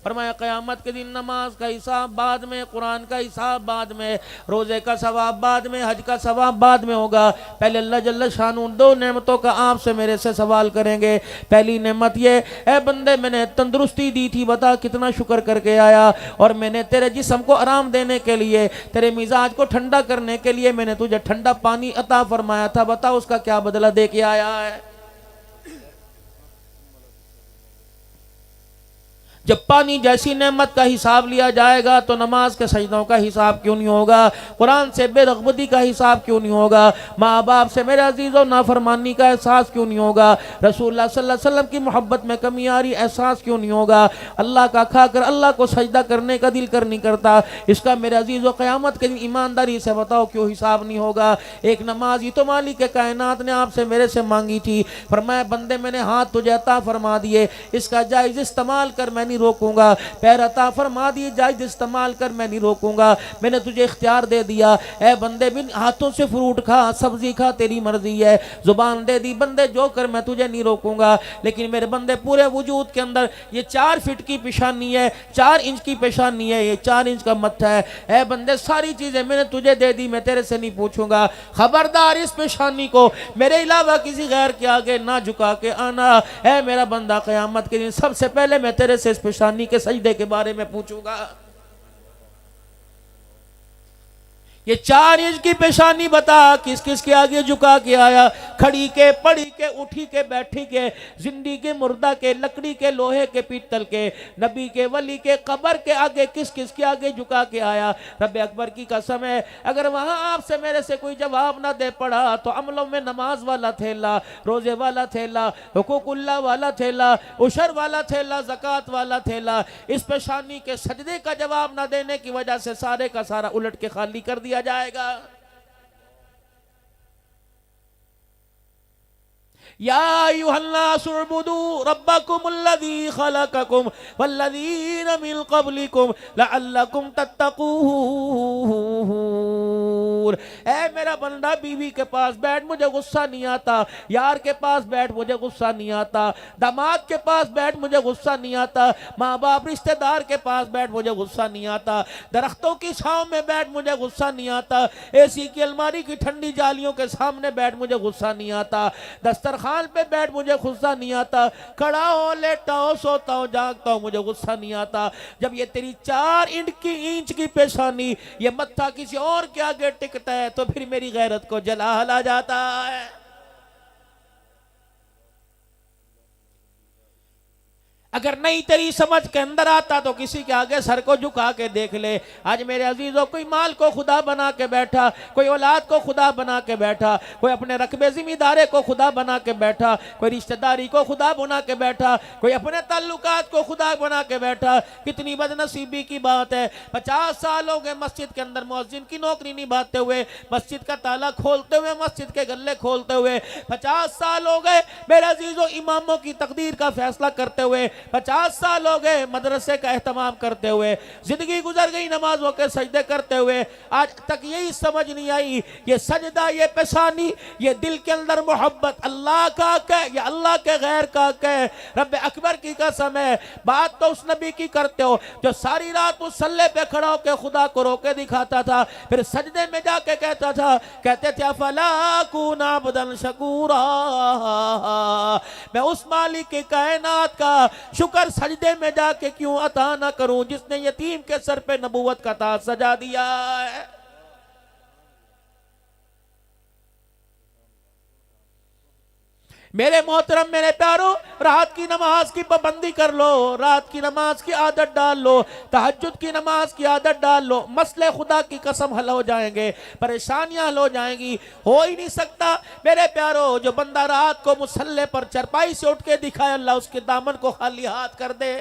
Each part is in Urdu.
فرمایا قیامت کے دن نماز کا حساب بعد میں، قرآن کا حساب بعد میں، روزے کا ثواب بعد میں، حج کا ثواب بعد میں ہوگا۔ پہلے اللہ جل شانہ دو نعمتوں کا آپ سے میرے سے سوال کریں گے۔ پہلی نعمت یہ، اے بندے میں نے تندرستی دی تھی، بتا کتنا شکر کر کے آیا، اور میں نے تیرے جسم کو آرام دینے کے لیے، تیرے مزاج کو ٹھنڈا کرنے کے لیے میں نے تجھے ٹھنڈا پانی عطا فرمایا تھا، بتا اس کا کیا بدلہ دے کے آیا ہے؟ جب پانی جیسی نعمت کا حساب لیا جائے گا تو نماز کے سجدوں کا حساب کیوں نہیں ہوگا؟ قرآن سے بے رغبتی کا حساب کیوں نہیں ہوگا؟ ماں باپ سے میرے عزیزوں نافرمانی کا احساس کیوں نہیں ہوگا؟ رسول اللہ صلی اللہ علیہ وسلم کی محبت میں کمی آ رہی، احساس کیوں نہیں ہوگا؟ اللہ کا کھا کر اللہ کو سجدہ کرنے کا دل کر نہیں کرتا، اس کا میرے عزیزوں قیامت کے دن ایمانداری سے بتاؤ کیوں حساب نہیں ہوگا؟ ایک نماز ہی تو مالک کائنات نے آپ سے میرے سے مانگی تھی، فرمایا بندے میں نے ہاتھ تجھے عطا فرما دیے، اس کا جائز استعمال کر، میں نہیں روکوں گا۔ پیر عطا فرما دیے، جائز استعمال کر، میں نہیں روکوں گا۔ میں نے تجھے اختیار دے دیا، اے بندے بن ہاتھوں سے فروٹ کھا، سبزی کھا، تیری مرضی ہے۔ زبان دے دی بندے جو کر، میں تجھے نہیں روکوں گا۔ لیکن میرے بندے پورے وجود کے اندر یہ 4 فٹ کی پیشانی ہے، 4 انچ کی پیشانی ہے، یہ 4 انچ کا متھا ہے۔ اے بندے ساری چیزیں میں نے تجھے دے دی، میں تیرے سے نہیں پوچھوں گا۔ خبردار اس پیشانی کو میرے علاوہ کسی غیر کے آگے نہ جھکا کے آنا۔ اے میرا بندہ قیامت کے دن سب سے پہلے میں تیرے سے اس پیشانی کے سجدے کے بارے میں پوچھوں گا۔ یہ 4 انچ کی پیشانی بتا کس کس کے آگے جھکا کے آیا؟ کھڑی کے، پڑی کے، اٹھی کے، بیٹھی کے، زندگی کے، مردہ کے، لکڑی کے، لوہے کے، پیتل کے، نبی کے، ولی کے، قبر کے آگے کس کس کے آگے جھکا کے آیا؟ رب اکبر کی قسم ہے اگر وہاں آپ سے میرے سے کوئی جواب نہ دے پڑا تو عملوں میں نماز والا تھیلا، روزے والا تھیلا، حقوق اللہ والا تھیلا، عشر والا تھیلا، زکوٰۃ والا تھیلا، اس پیشانی کے سجدے کا جواب نہ دینے کی وجہ سے سارے کا سارا الٹ کے خالی کر دیا جائے گا۔ یا ایھا الناس اعبدوا ربکم الذی خلقکم والذین من قبلکم لعلکم تتقون۔ اے میرا بندہ بیوی کے پاس بیٹھ مجھے غصہ نہیں آتا، یار کے پاس بیٹھ مجھے غصہ نہیں آتا، داماد کے پاس بیٹھ مجھے غصہ نہیں آتا، ماں باپ رشتہ دار کے پاس بیٹھ مجھے غصہ نہیں آتا، درختوں کی چھاؤں میں بیٹھ مجھے غصہ نہیں آتا، اے سی کی الماری کی ٹھنڈی جالیوں کے سامنے بیٹھ مجھے غصہ نہیں آتا، دسترخوان پہ بیٹھ مجھے غصہ نہیں آتا، کھڑا ہو، لیٹا ہو، سوتا ہو، جاگتا ہو، مجھے غصہ نہیں آتا۔ جب یہ تیری 4 انچ کی پیشانی، یہ متھا کسی اور کے آگے ٹکتا ہے تو پھر میری غیرت کو جلال آ جاتا ہے۔ اگر نہیں تیری سمجھ کے اندر آتا تو کسی کے آگے سر کو جھکا کے دیکھ لے۔ آج میرے عزیزوں کوئی مال کو خدا بنا کے بیٹھا، کوئی اولاد کو خدا بنا کے بیٹھا، کوئی اپنے رقبے ذمہ دارے کو خدا بنا کے بیٹھا، کوئی رشتہ داری کو خدا بنا کے بیٹھا، کوئی اپنے تعلقات کو خدا بنا کے بیٹھا۔ کتنی بد نصیبی کی بات ہے، 50 سال ہو گئے مسجد کے اندر مؤذن کی نوکری نبھاتے ہوئے، مسجد کا تالا کھولتے ہوئے، مسجد کے گلے کھولتے ہوئے، 50 سال ہو گئے میرے عزیزوں اماموں کی تقدیر کا فیصلہ کرتے ہوئے، 50 سال ہو گئے مدرسے کا اہتمام کرتے ہوئے، زندگی گزر گئی نمازوں کے سجدے کرتے ہوئے، آج تک یہی سمجھ نہیں آئی یہ سجدہ، یہ پیشانی، یہ دل کے اندر محبت اللہ کا کہ یا اللہ کے غیر کا کہ؟ رب اکبر کی قسم ہے بات تو اس نبی کی کرتے ہو جو ساری رات مصلی پہ کھڑا ہو کے خدا کو رو کے دکھاتا تھا، پھر سجدے میں جا کے کہتا تھا، کہتے تھے افلا اکون عبدا شکورا، میں اس مالک کی کائنات کا شکر سجدے میں جا کے کیوں عطا نہ کروں جس نے یتیم کے سر پہ نبوت کا تاج سجا دیا ہے۔ میرے محترم، میرے پیارو، رات کی نماز کی پابندی کر لو، رات کی نماز کی عادت ڈال لو، تہجد کی نماز کی عادت ڈال لو، مسئلے خدا کی قسم حل ہو جائیں گے، پریشانیاں حل ہو جائیں گی۔ ہو ہی نہیں سکتا میرے پیارو جو بندہ رات کو مصلی پر چرپائی سے اٹھ کے دکھائے اللہ اس کے دامن کو خالی ہاتھ کر دے۔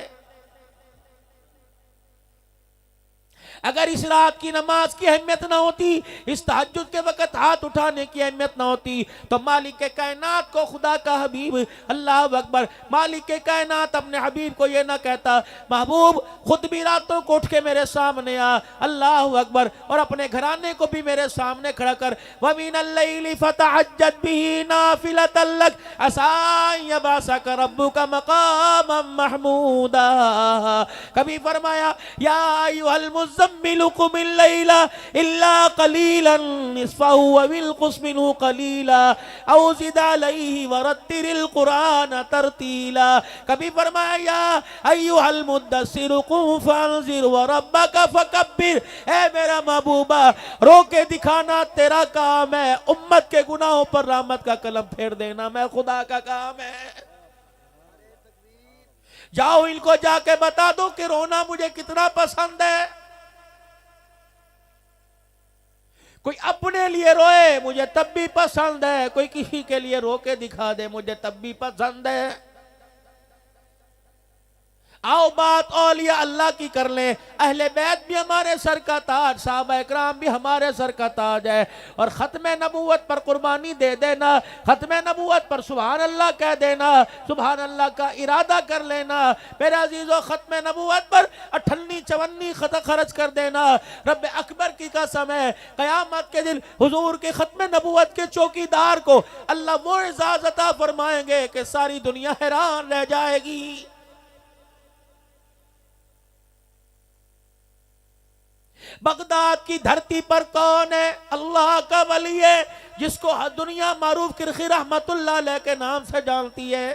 اگر اس رات کی نماز کی اہمیت نہ ہوتی، اس تہجد کے وقت ہاتھ اٹھانے کی اہمیت نہ ہوتی، تو مالک کائنات کو خدا کا حبیب، اللہ اکبر، مالک کائنات اپنے حبیب کو یہ نہ کہتا محبوب خود بھی راتوں کو اٹھ کے میرے سامنے آ، اللہ اکبر، اور اپنے گھرانے کو بھی میرے سامنے کھڑا کر، وَمِنَ اللَّيْلِ فَتَعَجَّدْ بِهِ نَافِلَةً لَكَ عَسَىٰ أَن يَبْعَثَكَ رَبُّكَ مَقَامًا مَحْمُودًا۔ کبھی فرمایا یا ایھا المزمل قم اللیل الا قلیلا نصفہ وانقص منہ قلیلا او زد علیہ ورتل القرآن ترتیلا۔ کبھی فرمایا یا ایھا المدثر قم فانذر وربک فکبر، اے میرا محبوبہ رو کے دکھانا تیرا کام ہے، امت کے گناہوں پر رحمت کا قلم پھیر دینا میں خدا کا کام ہے۔ جاؤ ان کو جا کے بتا دو کہ رونا مجھے کتنا پسند ہے، کوئی اپنے لیے روئے مجھے تب بھی پسند ہے، کوئی کسی کے لیے رو کے دکھا دے مجھے تب بھی پسند ہے۔ آؤ بات اولیاء اللہ کی کر لیں، اہل بیت بھی ہمارے سر کا تاج، صحابہ اکرام بھی ہمارے سر کا تاج ہے، اور ختم نبوت پر قربانی دے دینا، ختم نبوت پر سبحان اللہ کہہ دینا، سبحان اللہ کا ارادہ کر لینا، میرے عزیزو ختم نبوت پر 58 خرچ کر دینا۔ رب اکبر کی قسم ہے قیامت کے دن حضور کے ختم نبوت کے چوکیدار کو اللہ وہ اعزاز عطا فرمائیں گے کہ ساری دنیا حیران رہ جائے گی۔ بغداد کی دھرتی پر کون ہے؟ اللہ کا ولی ہے جس کو دنیا معروف کرخی رحمت اللہ علیہ کے نام سے جانتی ہے۔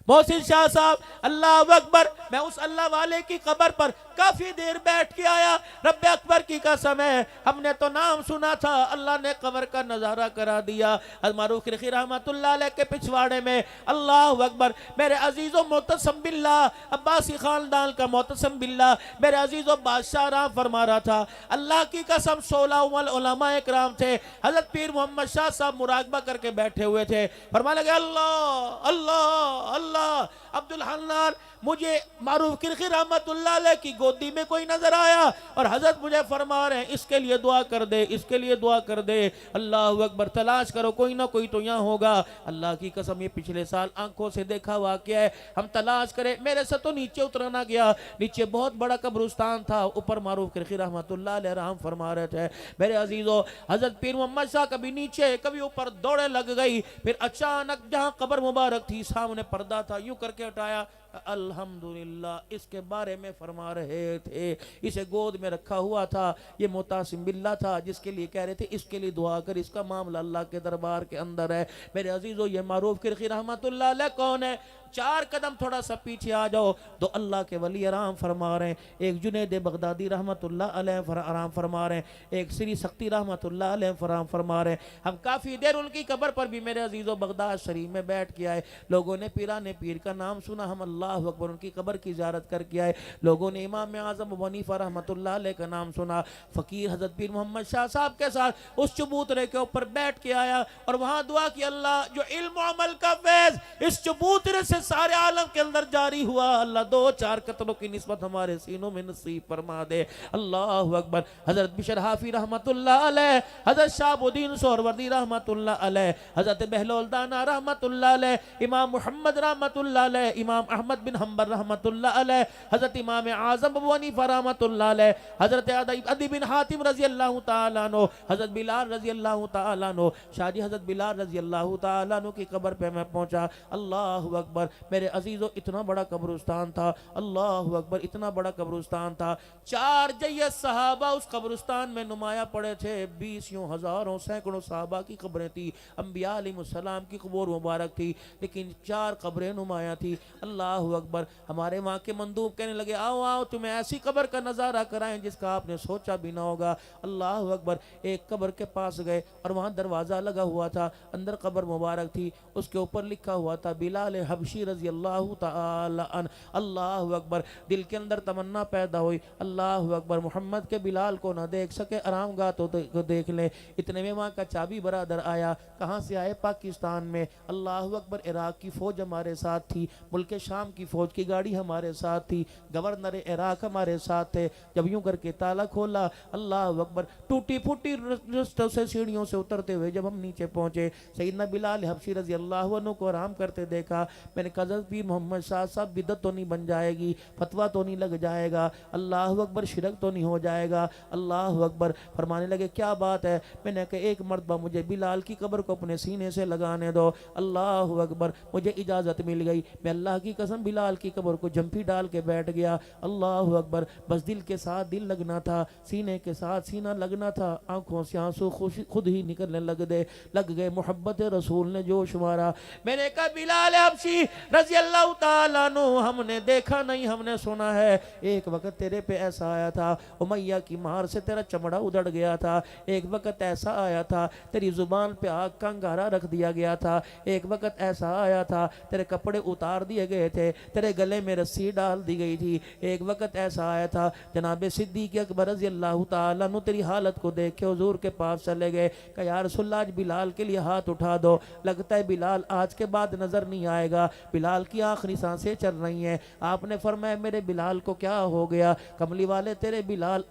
محسن شاہ صاحب اللہ اکبر، میں اس اللہ والے کی قبر پر کافی دیر بیٹھ کے آیا، رب اکبر کی قسم ہے ہم نے تو نام سنا تھا، اللہ نے قبر کا نظارہ کرا دیا۔ معروف کرخی رحمت اللہ علیہ کے پچھواڑے میں اللہ اکبر، میرے عزیزو معتصم باللہ، عباسی خاندان کا معتصم باللہ، میرے عزیزو بادشاہ رام فرما رہا تھا، اللہ کی قسم 16 علماء اکرام تھے، حضرت پیر محمد شاہ صاحب مراقبہ کر کے بیٹھے ہوئے تھے، فرمانے لگے اللہ اللہ اللہ عبدالحنان، مجھے معروف کرخی رحمت اللہ علیہ کی گودی میں کوئی نظر آیا، اور حضرت مجھے فرما رہے ہیں اس کے لیے دعا کر دے، اس کے لیے دعا کر دے، اللہ اکبر، تلاش کرو کوئی نہ کوئی تو یہاں ہوگا۔ اللہ کی قسم یہ پچھلے سال آنکھوں سے دیکھا واقعہ ہے، ہم تلاش کرے، میرے سے تو نیچے اترنا گیا، نیچے بہت بڑا قبرستان تھا، اوپر معروف کرخی رحمت اللہ علیہ رحم فرما رہے تھے۔ میرے عزیزو حضرت پیر محمد شاہ کبھی نیچے کبھی اوپر دوڑے لگ گئی، پھر اچانک جہاں قبر مبارک تھی سامنے پردہ تھا، یوں کر کے ہٹایا، الحمدللہ اس کے بارے میں فرما رہے تھے، اسے گود میں رکھا ہوا تھا، یہ معتصم باللہ تھا جس کے لیے کہہ رہے تھے اس کے لیے دعا کر، اس کا معاملہ اللہ کے دربار کے اندر ہے۔ میرے عزیزو یہ معروف کرخی رحمت اللہ علیہ کون ہے؟ 4 قدم تھوڑا سا پیچھے آ جاؤ، دو اللہ کے ولی آرام فرما رہے ہیں، ایک جنید بغدادی رحمت اللہ علیہ آرام فرما رہے ہیں، ایک سری سختی رحمت اللہ علیہ آرام فرما رہے ہیں۔ ہم کافی دیر ان کی قبر پر بھی میرے عزیزو بغداد شریف میں بیٹھ کے آئے، لوگوں نے پیران پیر کا نام سنا، ہم اللہ اکبر ان کی قبر کی زیارت کر کے آئے، لوگوں نے امام اعظم ابو حنیفہ رحمت اللہ علیہ کا نام سنا، فقیر حضرت پیر محمد شاہ صاحب کے ساتھ اس چبوترے کے اوپر بیٹھ کے آیا، اور وہاں دعا کی اللہ جو علم و عمل کا فیض اس چبوترے سے سارے عالم کے اندر جاری ہوا، اللہ 2-4 قطروں کی نسبت ہمارے سینوں میں نصیب فرما دے۔ اللہ اکبر، حضرت بشر حافی رحمت اللہ علیہ، حضرت شہاب الدین سہروردی رحمت اللہ علیہ، حضرت بہلول دانا رحمت اللہ علیہ، امام محمد رحمت اللہ علیہ، امام احمد بن حنبل رحمت اللہ علیہ، حضرت امام اعظم ابو حنیفہ رحمت اللہ علیہ، حضرت عدی بن حاتم رضی اللہ تعالیٰ عنہ، حضرت بلال رضی اللہ تعالیٰ عنہ، شاہ جی حضرت بلال رضی اللہ تعالیٰ عنہ کی قبر پہ میں پہنچا، اللہ اکبر، میرے عزیزو اتنا بڑا قبرستان تھا، اللہ اکبر، اتنا بڑا قبرستان تھا، 4 جیت صحابہ اس قبرستان میں نمایاں پڑے تھے، 20 ہزاروں سینکڑوں صحابہ کی قبریں تھی، انبیاء علیہ السلام کی قبور مبارک تھی، لیکن 4 قبریں نمایاں تھی، اللہ اکبر۔ ہمارے وہاں کے مندوب کہنے لگے آؤ آؤ تمہیں ایسی قبر کا نظارہ کرائیں جس کا آپ نے سوچا بھی نہ ہوگا، اللہ اکبر۔ ایک قبر کے پاس گئے اور وہاں دروازہ لگا ہوا تھا، اندر قبر مبارک تھی، اس کے اوپر لکھا ہوا تھا بلال حبشی رضی اللہ تعالی عنہ، اللہ اکبر۔ دل کے اندر تمنا پیدا ہوئی، اللہ اکبر، محمد کے بلال کو نہ دیکھ سکے، آرام گاہ تو دیکھ لیں۔ اتنے میں وہاں کا چابی برادر آیا، کہاں سے آئے؟ پاکستان میں، اللہ اکبر، عراق کی فوج ہمارے ساتھ تھی، ملک شام شام کی فوج کی گاڑی ہمارے ساتھ تھی، گورنر عراق ہمارے ساتھ تھے، جب یوں کر کے تالا کھولا، اللہ اکبر، ٹوٹی پھوٹی رستوں سے سیڑھیوں سے اترتے ہوئے جب ہم نیچے پہنچے، سیدنا بلال حبشی رضی اللہ عنہ کو آرام کرتے دیکھا، میں نے کہا حضرت پیر محمد شاہ صاحب بدعت تو نہیں بن جائے گی، فتویٰ تو نہیں لگ جائے گا، اللہ اکبر شرک تو نہیں ہو جائے گا، اللہ اکبر۔ فرمانے لگے کیا بات ہے؟ میں نے کہا ایک مرتبہ مجھے بلال کی قبر کو اپنے سینے سے لگانے دو، اللہ اکبر، مجھے اجازت مل گئی، میں اللہ کی قسم بلال کی قبر کو جھمپی ڈال کے بیٹھ گیا، اللہ اکبر، بس دل کے ساتھ دل لگنا تھا، سینے کے ساتھ سینہ لگنا تھا، آنکھوں سے آنسو خود ہی نکلنے لگ گئے، محبت رسول نے جوش مارا۔ میں نے کہا بلال حبشی رضی اللہ تعالیٰ عنہ، ہم نے دیکھا نہیں، ہم نے سنا ہے، ایک وقت تیرے پہ ایسا آیا تھا، امیہ کی مار سے تیرا چمڑا ادڑ گیا تھا، ایک وقت ایسا آیا تھا تیری زبان پہ آگ کا انگارہ رکھ دیا گیا تھا، ایک وقت ایسا آیا تھا تیرے کپڑے اتار دیے گئے تھے، تیرے گلے میں رسی ڈال دی گئی تھی، ایک وقت ایسا آیا تھا جناب صدیق اکبر رضی اللہ تعالیٰ عنہ تیری حالت کو دیکھ کے حضور کے پاس چلے گئے کہ یا رسول اللہ آج بلال کے لیے ہاتھ اٹھا دو، لگتا ہے بلال آج کے بعد نظر نہیں آئے گا، بلال کی آخری سانسیں چل رہی ہیں۔ آپ نے فرمایا میرے بلال کو کیا ہو گیا؟ کملی والے تیرے بلال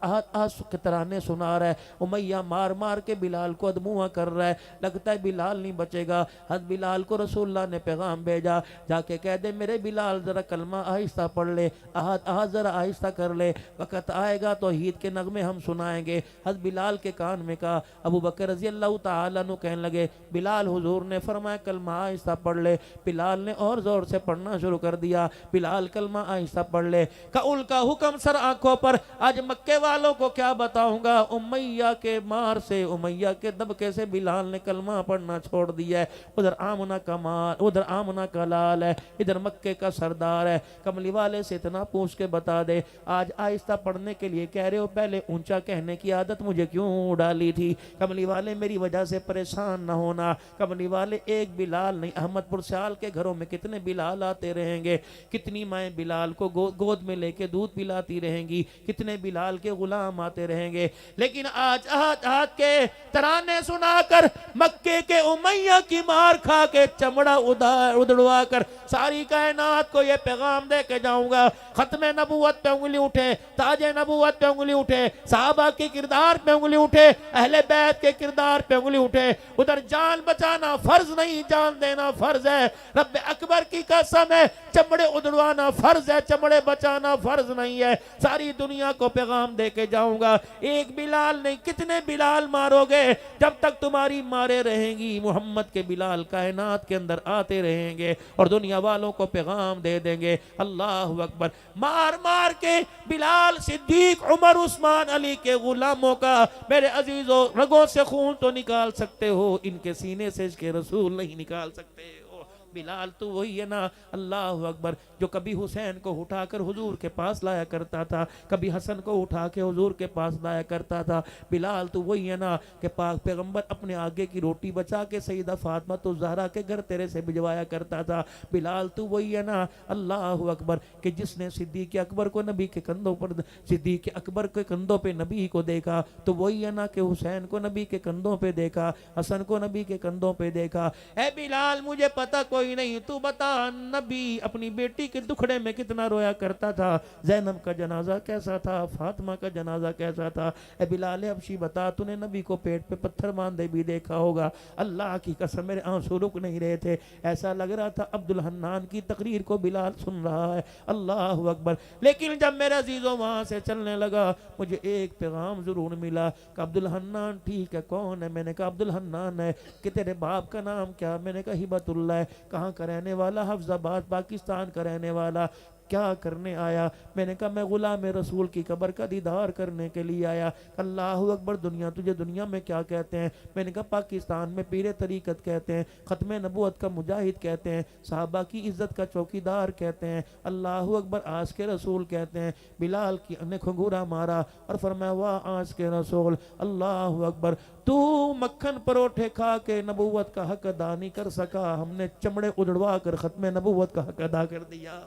کے ترانے سنا رہا ہے، امیہ مار مار کے بلال کو ادموا کر رہا ہے، لگتا ہے بلال نہیں بچے گا۔ حضرت بلال کو رسول اللہ نے پیغام بھیجا، جا کے کہہ دے میرے بلال ذرا کلمہ آہستہ پڑھ لے، احد ذرا آہستہ کر لے، وقت آئے گا توحید کے نغمے ہم سنائیں گے۔ حضرت بلال کے کان میں کہا، ابو بکر رضی اللہ تعالیٰ عنہ کہنے لگے بلال حضور نے فرمایا کلمہ آہستہ پڑھ لے، بلال نے اور زور سے پڑھنا شروع کر دیا، بلال کلمہ آہستہ پڑھ لے، قول کا حکم سر آنکھوں پر۔ آج مکے والوں کو کیا بتاؤں گا، امیہ کے مار سے، امیہ کے دبکے سے بلال نے کلمہ پڑھنا چھوڑ دیا ہے۔ ادھر آمنہ کا مال، ادھر آمنہ کا لال ہے، ادھر مکے کا سردار ہے۔ کملی والے سے اتنا پوچھ کے بتا دے، آج آہستہ پڑھنے کے لیے کہہ رہے ہو، پہلے اونچا کہنے کی عادت مجھے کیوں ڈالی تھی؟ کملی والے میری وجہ سے پریشان نہ ہونا، کملی والے ایک بلال نہیں، احمد پور سیال کے گھروں میں کتنے بلال آتے رہیں گے، کتنی مائیں بلال کو گود میں لے کے دودھ پلاتی رہیں گی، کتنے بلال کے غلام آتے رہیں گے، لیکن آج آج کے ترانے سنا کر، مکے کے امیہ کی مار کھا کے، چمڑا ادڑوا کر ساری کائنات کو یہ پیغام دے کے جاؤں گا، ختم نبوت پہ انگلی اٹھے، تاج نبوت پہ انگلی اٹھے، صحابہ کی کردار پہ انگلی اٹھے، اہل بیت کے کردار پہ انگلی اٹھے، ادھر جان بچانا فرض نہیں، جان دینا فرض ہے، رب اکبر کی قسم ہے، چمڑے ادڑوانا فرض ہے، چمڑے بچانا فرض نہیں ہے۔ ساری دنیا کو پیغام دے کے جاؤں گا، ایک بلال نہیں کتنے بلال مارو گے، جب تک تمہاری مارے رہیں گی، محمد کے بلال کائنات کے اندر آتے رہیں گے اور دنیا والوں کو پیغام دے دیں گے۔ اللہ اکبر، مار مار کے بلال، صدیق، عمر، عثمان، علی کے غلاموں کا میرے عزیزو رگوں سے خون تو نکال سکتے ہو، ان کے سینے سے اس کے رسول نہیں نکال سکتے ہو۔ بلال تو وہی ہے نا، اللہ اکبر، جو کبھی حسین کو اٹھا کر حضور کے پاس لایا کرتا تھا، کبھی حسن کو اٹھا کے حضور کے پاس لایا کرتا تھا۔ بلال تو وہی ہے نا کہ پاک پیغمبر اپنے آگے کی روٹی بچا کے سیدہ فاطمہ تو زہرا کے گھر تیرے سے بھجوایا کرتا تھا۔ بلال تو وہی ہے نا، اللہ اکبر، کہ جس نے صدیق اکبر کو نبی کے کندھوں پر، صدیق اکبر کے کندھوں پہ نبی کو دیکھا، تو وہی ہے نا کہ حسین کو نبی کے کندھوں پہ دیکھا، حسن کو نبی کے کندھوں پہ دیکھا۔ اے بلال مجھے پتہ کوئی نہیں، تو بتا نبی اپنی بیٹی کے دکھڑے میں کتنا رویا کرتا تھا، زینب کا جنازہ کیسا تھا، فاطمہ کا جنازہ کیسا تھا۔ اے بلال حبشی بتا، تو نے نبی کو پیٹ پہ پتھر باندھے بھی دیکھا ہوگا، اللہ کی قسم میرے آنسو رک نہیں رہے تھے، ایسا لگ رہا تھا عبد الحنان کی تقریر کو بلال سن رہا ہے، اللہ اکبر۔ لیکن جب میرے عزیزوں وہاں سے چلنے لگا، مجھے ایک پیغام ضرور ملا کہ عبد الحنان ٹھیک ہے، کون ہے؟ میں نے کہا عبد الحنان ہے۔ کہ تیرے باپ کا نام کیا؟ میں نے کہا ہبت اللہ ہے۔ کہاں کا رہنے والا؟ حفظ آباد پاکستان کا رہنے والا۔ کیا کرنے آیا؟ میں نے کہا میں غلام رسول کی قبر کا دیدار کرنے کے لیے آیا۔ اللہ اکبر، دنیا تجھے دنیا میں کیا کہتے ہیں؟ میں نے کہا پاکستان میں پیر طریقت کہتے ہیں، ختم نبوت کا مجاہد کہتے ہیں، صحابہ کی عزت کا چوکیدار کہتے ہیں، اللہ اکبر، آس کے رسول کہتے ہیں۔ بلال کی نے کھنگورا مارا اور فرمایا واہ آس کے رسول، اللہ اکبر، تو مکھن پروٹھے کھا کے نبوت کا حق ادا نہیں کر سکا، ہم نے چمڑے اڑوا کر ختم نبوت کا حق ادا کر دیا۔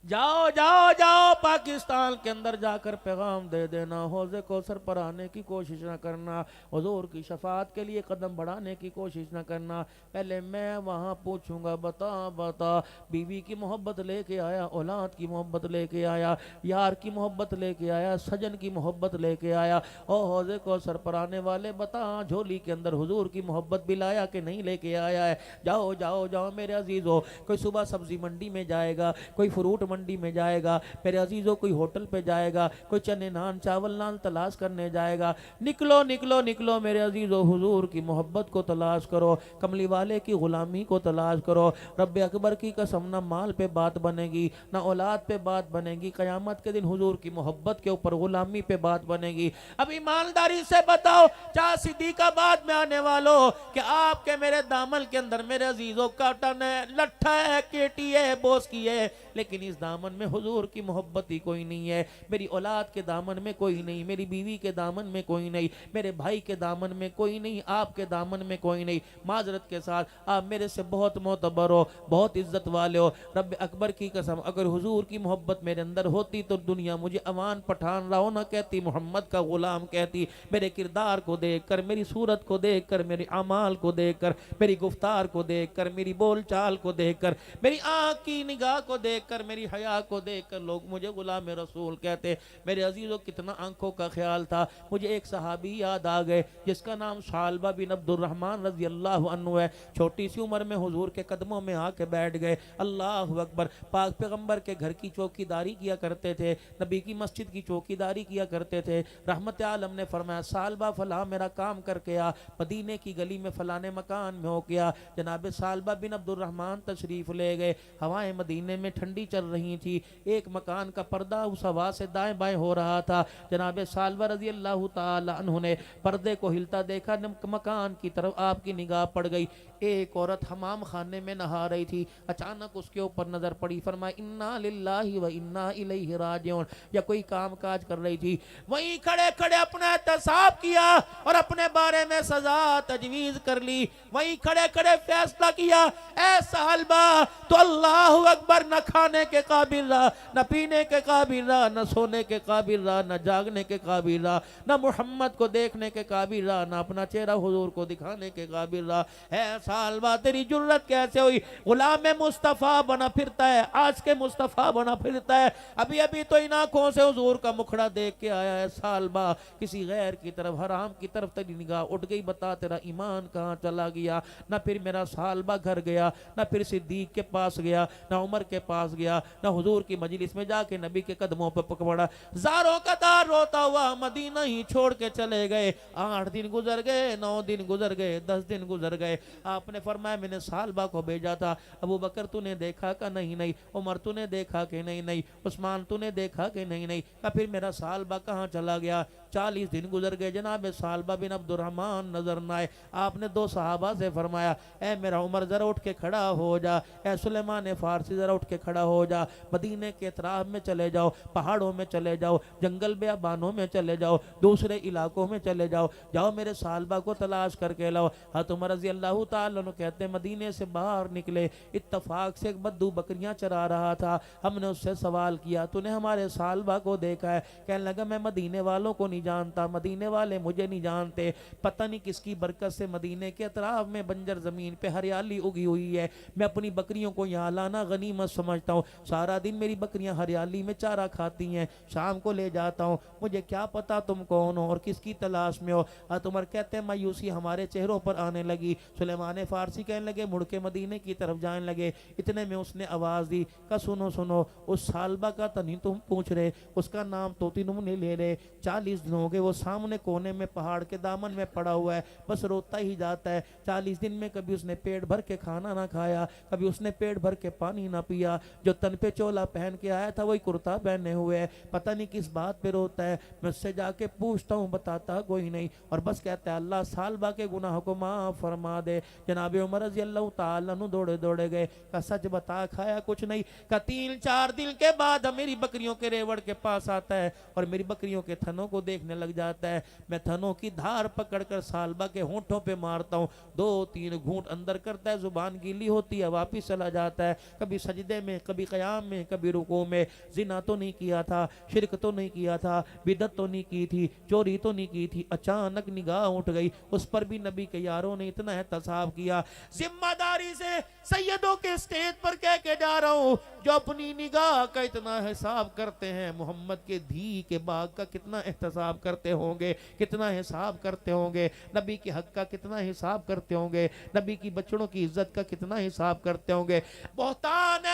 جاؤ جاؤ جاؤ پاکستان کے اندر جا کر پیغام دے دینا، حوض کوثر پر آنے کی کوشش نہ کرنا، حضور کی شفاعت کے لیے قدم بڑھانے کی کوشش نہ کرنا، پہلے میں وہاں پوچھوں گا بتا بتا بیوی کی محبت لے کے آیا، اولاد کی محبت لے کے آیا، یار کی محبت لے کے آیا، سجن کی محبت لے کے آیا، او حوض کوثر پر آنے والے بتا جھولی کے اندر حضور کی محبت بھی لایا کہ نہیں لے کے آیا ہے؟ جاؤ جاؤ جاؤ میرے عزیزو، کوئی صبح سبزی منڈی میں جائے گا، کوئی فروٹ منڈی میں جائے گا، میرے عزیزوں کوئی ہوٹل پہ جائے گا، کوئی چنے نان چاول نان تلاش کرنے جائے گا، نکلو نکلو نکلو میرے عزیزوں، حضور کی محبت کو تلاش کرو، کملی والے کی غلامی کو تلاش کرو، رب اکبر کی قسم نہ مال پہ بات بنے گی نہ اولاد پہ بات بنے گی، قیامت کے دن حضور کی محبت کے اوپر غلامی پہ بات بنے گی۔ اب ایمانداری سے بتاؤ چاہ صدیقہ بعد میں آنے والوں کہ آپ کے میرے دامن کے اندر میرے عزیزوں کاٹن ہے، لٹھا ہے، کیٹی ہے، بوس کی ہے، لیکن اس دامن میں حضور کی محبت ہی کوئی نہیں ہے، میری اولاد کے دامن میں کوئی نہیں، میری بیوی کے دامن میں کوئی نہیں، میرے بھائی کے دامن میں کوئی نہیں، آپ کے دامن میں کوئی نہیں۔ معذرت کے ساتھ آپ میرے سے بہت معتبر ہو، بہت عزت والے ہو، رب اکبر کی قسم اگر حضور کی محبت میرے اندر ہوتی تو دنیا مجھے امان پٹھان راؤ نہ کہتی، محمد کا غلام کہتی۔ میرے کردار کو دیکھ کر، میری صورت کو دیکھ کر، میری اعمال کو دیکھ کر، میری گفتار کو دیکھ کر، میری بول چال کو دیکھ کر، میری آنکھ کی نگاہ کو دیکھ کر، میری حیا کو دیکھ کر لوگ مجھے غلام رسول کہتے۔ میرے عزیزوں کتنا آنکھوں کا خیال تھا، مجھے ایک صحابی یاد آ گئے جس کا نام ثعلبہ بن عبد الرحمن رضی اللہ عنہ ہے، چھوٹی سی عمر میں حضور کے قدموں میں آ کے بیٹھ گئے، اللہ اکبر، پاک پیغمبر کے گھر کی چوکی داری کیا کرتے تھے، نبی کی مسجد کی چوکی داری کیا کرتے تھے۔ رحمت عالم نے فرمایا ثعلبہ فلاں میرا کام کر کے آ، مدینے کی گلی میں فلانے مکان میں ہو گیا، جناب ثعلبہ بن عبد الرحمن تشریف لے گئے، ہوائیں مدینے میں ٹھنڈی چل رہی تھی، ایک مکان کا پردہ اس ہوا سے دائیں بائیں ہو رہا تھا، جناب ثعلبہ رضی اللہ تعالی عنہ نے پردے کو ہلتا دیکھا، مکان کی طرف آپ کی نگاہ پڑ گئی، ایک عورت حمام خانے میں نہا رہی تھی، اچانک اس کے اوپر نظر پڑی، فرمایا انا للہ و انا الیہ راجعون، یا کوئی کام کاج کر رہی تھی، وہیں کھڑے کھڑے اپنا احتساب کیا اور اپنے بارے میں سزا تجویز کر لی، وہیں کھڑے کھڑے فیصلہ کیا، اے ثعلبہ تو اللہ اکبر، نہ کھانے کے قابل رہا، نہ پینے کے قابل رہا، نہ سونے کے قابل رہا، نہ جاگنے کے قابل رہا، نہ محمد کو دیکھنے کے قابل رہا، نہ اپنا چہرہ حضور کو دکھانے کے قابل رہا۔ اے ثعلبہ تیری جرت کیسے ہوئی، غلام مصطفیٰ بنا پھرتا ہے، آج کے مصطفیٰ بنا پھرتا ہے، ابھی ابھی تو ان آنکھوں سے حضور کا مکھڑا دیکھ کے آیا ہے، ثعلبہ کسی غیر کی طرف، حرام کی طرف تیری نگاہ اٹھ گئی، بتا تیرا ایمان کہاں چلا گیا؟ نہ پھر میرا ثعلبہ گھر گیا، نہ پھر صدیق کے پاس گیا، نہ عمر کے پاس گیا، نہ حضور کی مجلس میں جا کے نبی کے قدموں پہ پکڑا، زاروں کا دار روتا ہوا مدینہ ہی چھوڑ کے چلے گئے، 8 دن گزر گئے، 9 دن گزر گئے، 10 دن گزر گئے، آپ نے فرمایا میں نے ثعلبہ کو بھیجا تھا، ابو بکر تو نے دیکھا کہ نہیں نہیں، عمر تو نے دیکھا کہ نہیں نہیں، عثمان تو نے دیکھا کہ نہیں نہیں، کہ پھر میرا ثعلبہ کہاں چلا گیا؟ 40 دن گزر گئے، جناب ثعلبہ بن عبد الرحمن نظر نہ آئے، آپ نے 2 صحابہ سے فرمایا اے میرا عمر ذرا اٹھ کے کھڑا ہو جا، اے سلیمان فارسی ذرا اٹھ کے کھڑا ہو جا، مدینے کے اطراف میں چلے جاؤ، پہاڑوں میں چلے جاؤ، جنگل بیابانوں میں چلے جاؤ، دوسرے علاقوں میں چلے جاؤ، جاؤ میرے ثعلبہ کو تلاش کر کے لاؤ۔ حضرت عمر رضی اللہ تعالیٰ عنہ کہتے ہیں مدینے سے باہر نکلے، اتفاق سے ایک بدو بکریاں چرا رہا تھا، ہم نے اس سے سوال کیا تو نے ہمارے ثعلبہ کو دیکھا ہے؟ کہنے لگا میں مدینے والوں کو نہیں جانتا، مدینے والے مجھے نہیں جانتے، پتہ نہیں کس کی برکت سے مدینے کے اطراف میں بنجر زمین پہ ہریالی اگی ہوئی ہے، میں اپنی بکریوں کو یہاں لانا غنیمت سمجھتا ہوں، سارا دن میری بکریاں ہریالی میں چارہ کھاتی ہیں، شام کو لے جاتا ہوں، مجھے کیا پتا تم کون ہو اور کس کی تلاش میں ہو۔ حضرت عمر کہتے ہیں مایوسی ہمارے چہروں پر آنے لگی، سلیمان فارسی کہنے لگے مڑ کے مدینے کی طرف جانے لگے، اتنے میں اس نے آواز دی کہ سنو سنو، اس ثعلبہ کا تو نہیں تم پوچھ رہے، اس کا نام تو تم نہیں لے رہے، 40 دن ہو گئے وہ سامنے کونے میں پہاڑ کے دامن میں پڑا ہوا ہے، بس روتا ہی جاتا ہے، 40 دن میں کبھی اس نے پیٹ بھر کے کھانا نہ کھایا، کبھی اس نے پیٹ بھر کے پانی نہ پیا، جو تن پہ چولا پہن کے آیا تھا وہی کرتا پہنے ہوئے ہے، پتہ نہیں کس بات پہ روتا ہے، میں اس سے جا کے پوچھتا ہوں بتاتا کوئی نہیں، اور بس کہتا ہے اللہ ثعلبہ کے گناہ کو معاف فرما دے۔ جناب عمر رضی اللہ تعالیٰ عنہ دوڑے دوڑے گئے، کہ سچ بتا کھایا کچھ نہیں؟ کہ 3-4 دن کے بعد میری بکریوں کے ریوڑ کے پاس آتا ہے اور میری بکریوں کے تھنوں کو دیکھنے لگ جاتا ہے، میں تھنوں کی دھار پکڑ کر ثعلبہ کے ہونٹوں پہ مارتا ہوں، 2-3 گھونٹ اندر کرتا ہے، زبان گیلی ہوتی ہے، واپس چلا جاتا ہے، کبھی سجدے میں، کبھی قیام قیام میں کبھی رکوع میں زنا تو نہیں کیا تھا, شرک تو نہیں کیا تھا, بدعت تو نہیں کی تھی, چوری تو نہیں کی تھی, اچانک نگاہ اٹھ گئی, اس پر بھی نبی کے یاروں نے اتنا احتساب کیا. ذمہ داری سے سیدوں کے اسٹیج پر کہہ کے جا رہا ہوں, جو اپنی نگاہ کا اتنا حساب کرتے ہیں, محمد کے دھی کے باغ کا کتنا احتساب کرتے ہوں گے, کتنا حساب کرتے ہوں گے, نبی کے حق کا کتنا حساب کرتے ہوں گے, نبی کی بچڑوں کی عزت کا کتنا حساب کرتے ہوں گے. بہتان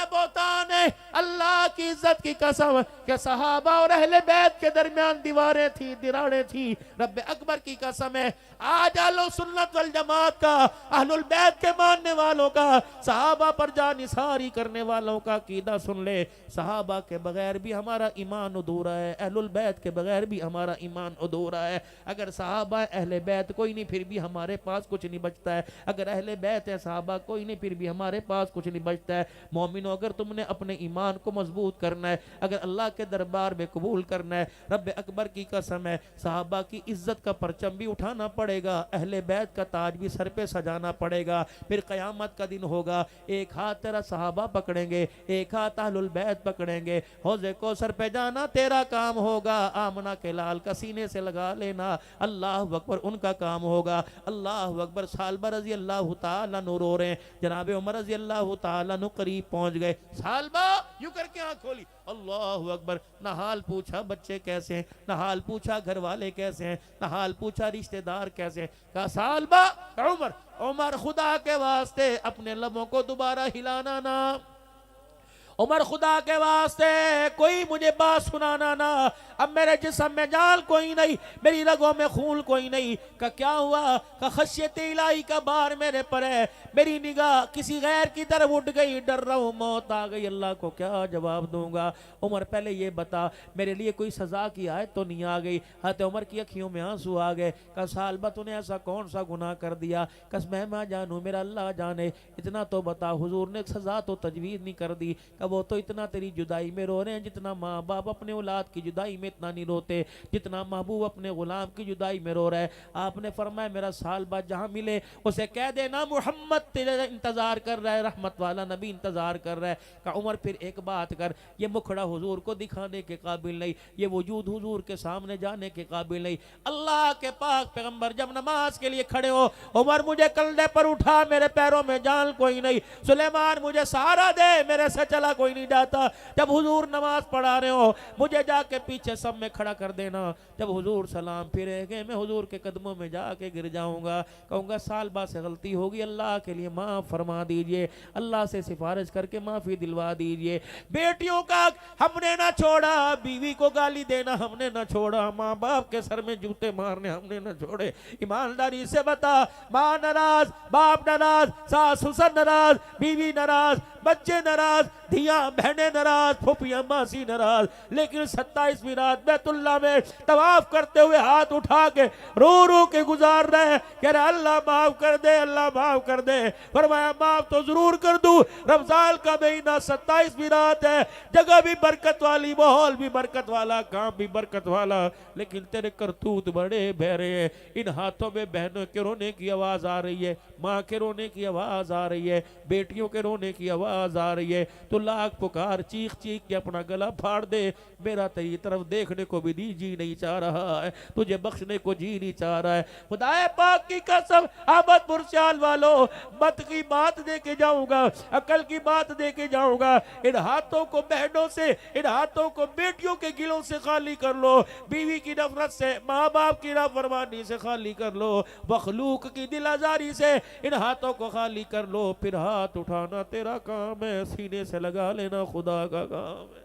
ہے اللہ کی عزت کی قسم کہ صحابہ اور اہل بیت کے درمیان دیواریں تھی, دراڑیں تھی. رب اکبر کی قسم ہے, آج اہل سنت والجماعت کا, اہل البیت کے ماننے والوں کا, صحابہ پر جانثاری کرنے والوں کا عقیدہ سن لے. صحابہ کے بغیر بھی ہمارا ایمان ادھورا ہے, اہل البیت کے بغیر بھی ہمارا ایمان ادھورا ہے. اگر صحابہ اہل بیت کوئی نہیں پھر بھی ہمارے پاس کچھ نہیں بچتا ہے. اگر اہل بیت ہے صحابہ کوئی نہیں پھر بھی ہمارے پاس کچھ نہیں بچتا ہے. مومنو, اگر تم نے اپنے ایمان کو مضبوط کرنا ہے, اگر اللہ کے دربار میں قبول کرنا ہے, رب اکبر کی قسم ہے صحابہ کی عزت کا پرچم بھی اٹھانا پڑے گا, اہل بیت کا تاج بھی سر پہ سجانا پڑے گا. پھر قیامت کا دن ہوگا, ایک ہاتھ تیرا صحابہ پکڑیں گے, ایک ہاتھ اہل البیت پکڑیں گے, حوض کوثر پہ جانا تیرا کام ہوگا, آمنہ کے لال کا سینے سے لگا لینا, اللہ اکبر ان کا کام ہوگا. اللہ اکبر. سالبہ رضی اللہ تعالیٰ نو رو رہے ہیں, جناب عمر رضی اللہ تعالیٰ نو قریب پہنچ گئے. سالبہ یوں کر کے آنکھ کھولی, اللہ اکبر. نہ حال پوچھا بچے کیسے ہیں, نہ حال پوچھا گھر والے کیسے ہیں, نہ حال پوچھا رشتہ دار کیسے ہیں. کہا سالبہ, عمر خدا کے واسطے اپنے لبوں کو دوبارہ ہلانا نا, عمر خدا کے واسطے کوئی مجھے بات سنانا نا. اب میرے جسم میں جان کوئی نہیں, میری رگوں میں خون کوئی نہیں. کہ کیا ہوا؟ کہ خشیت الہی کا بار میرے پر ہے, میری نگاہ کسی غیر کی طرف اٹھ گئی, ڈر رہا ہوں موت آ گئی, اللہ کو کیا جواب دوں گا. عمر پہلے یہ بتا میرے لیے کوئی سزا کی آیت تو نہیں آ گئی؟ حضرت عمر کی اکھیوں میں آنسو آ گئے. کہ سالبہ تو نے ایسا کون سا گناہ کر دیا؟ کس میں جانوں, میرا اللہ جانے. اتنا تو بتا, حضور نے سزا تو تجویز نہیں کر دی. کہ وہ تو اتنا تیری جدائی میں رو رہے ہیں جتنا ماں باپ اپنے اولاد کی جدائی میں اتنا نہیں روتے, جتنا محبوب اپنے غلام کی جدائی میں رو رہا ہے. آپ نے فرمایا میرا سالبہ جہاں ملے اسے کہہ دینا محمد تیرے انتظار کر رہا ہے, رحمت والا نبی انتظار کر رہا ہے. کہ عمر پھر ایک بات کر, یہ مکھڑا حضور کو دکھانے کے قابل نہیں, یہ وجود حضور کے سامنے جانے کے قابل نہیں. اللہ کے پاک پیغمبر جب نماز کے لیے کھڑے ہو, عمر مجھے کندھے پر اٹھا, میرے پیروں میں جان کوئی نہیں, سلیمان مجھے سہارا دے, میرے سے چلا کوئی نہیں جاتا. جب حضور نماز پڑھا رہے ہو مجھے جا کے پیچھے سب میں کھڑا کر دینا. جب حضور سلام پھرے گے میں حضور کے قدموں میں جا کے گر جاؤں گا, کہوں گا سالبہ سے غلطی ہوگی, اللہ کے لیے معاف فرما دیجئے, اللہ سے سفارش کر کے معافی دلوا دیجئے. بیٹیوں کا ہم نے نہ چھوڑا, بیوی کو گالی دینا ہم نے نہ چھوڑا, ماں باپ کے سر میں جوتے مارنے ہم نے نہ چھوڑے. ایمانداری سے بتا, ماں ناراض, باپ ناراض, ساس سسر ناراض, بیوی ناراض, بچے ناراض, دھیاں بہنیں ناراض, پھوپھیاں ماسی ناراض, لیکن 27ویں رات بیت اللہ میں طواف کرتے ہوئے ہاتھ اٹھا کے رو رو کے گزار رہے, کہہ رہے اللہ معاف کر دے, اللہ معاف کر دے. فرمایا معاف تو ضرور کر دوں, رمضان کا مہینہ 27ویں رات ہے, جگہ بھی برکت والی, ماحول بھی برکت والا, کام بھی برکت والا, لیکن تیرے کرتوت بڑے بہرے ہیں. ان ہاتھوں میں بہنوں کے رونے کی آواز آ رہی ہے, ماں کے رونے کی آواز آ رہی ہے, بیٹیوں کے رونے کی آواز آ رہی ہے. تو لاکھ پکار, چیخ چیخ کے اپنا گلا پھاڑ دے, میرا تیری طرف دیکھنے کو بھی جی نہیں چاہ رہا ہے, تجھے بخشنے کو جی نہیں چاہ رہا ہے. خدا پاک کی قسم, احمد پرسیال والو, مت کی بات دے کے جاؤں گا, عقل کی بات دے کے جاؤں گا. ان ہاتھوں کو بہنوں سے, ان ہاتھوں کو بیٹیوں کے گلوں سے خالی کر لو, بیوی کی نفرت سے, ماں باپ کی نافرمانی سے خالی کر لو, مخلوق کی دل آزاری سے ان ہاتھوں کو خالی کر لو. پھر ہاتھ اٹھانا تیرا کام ہے, سینے سے لگا لینا خدا کا کام ہے.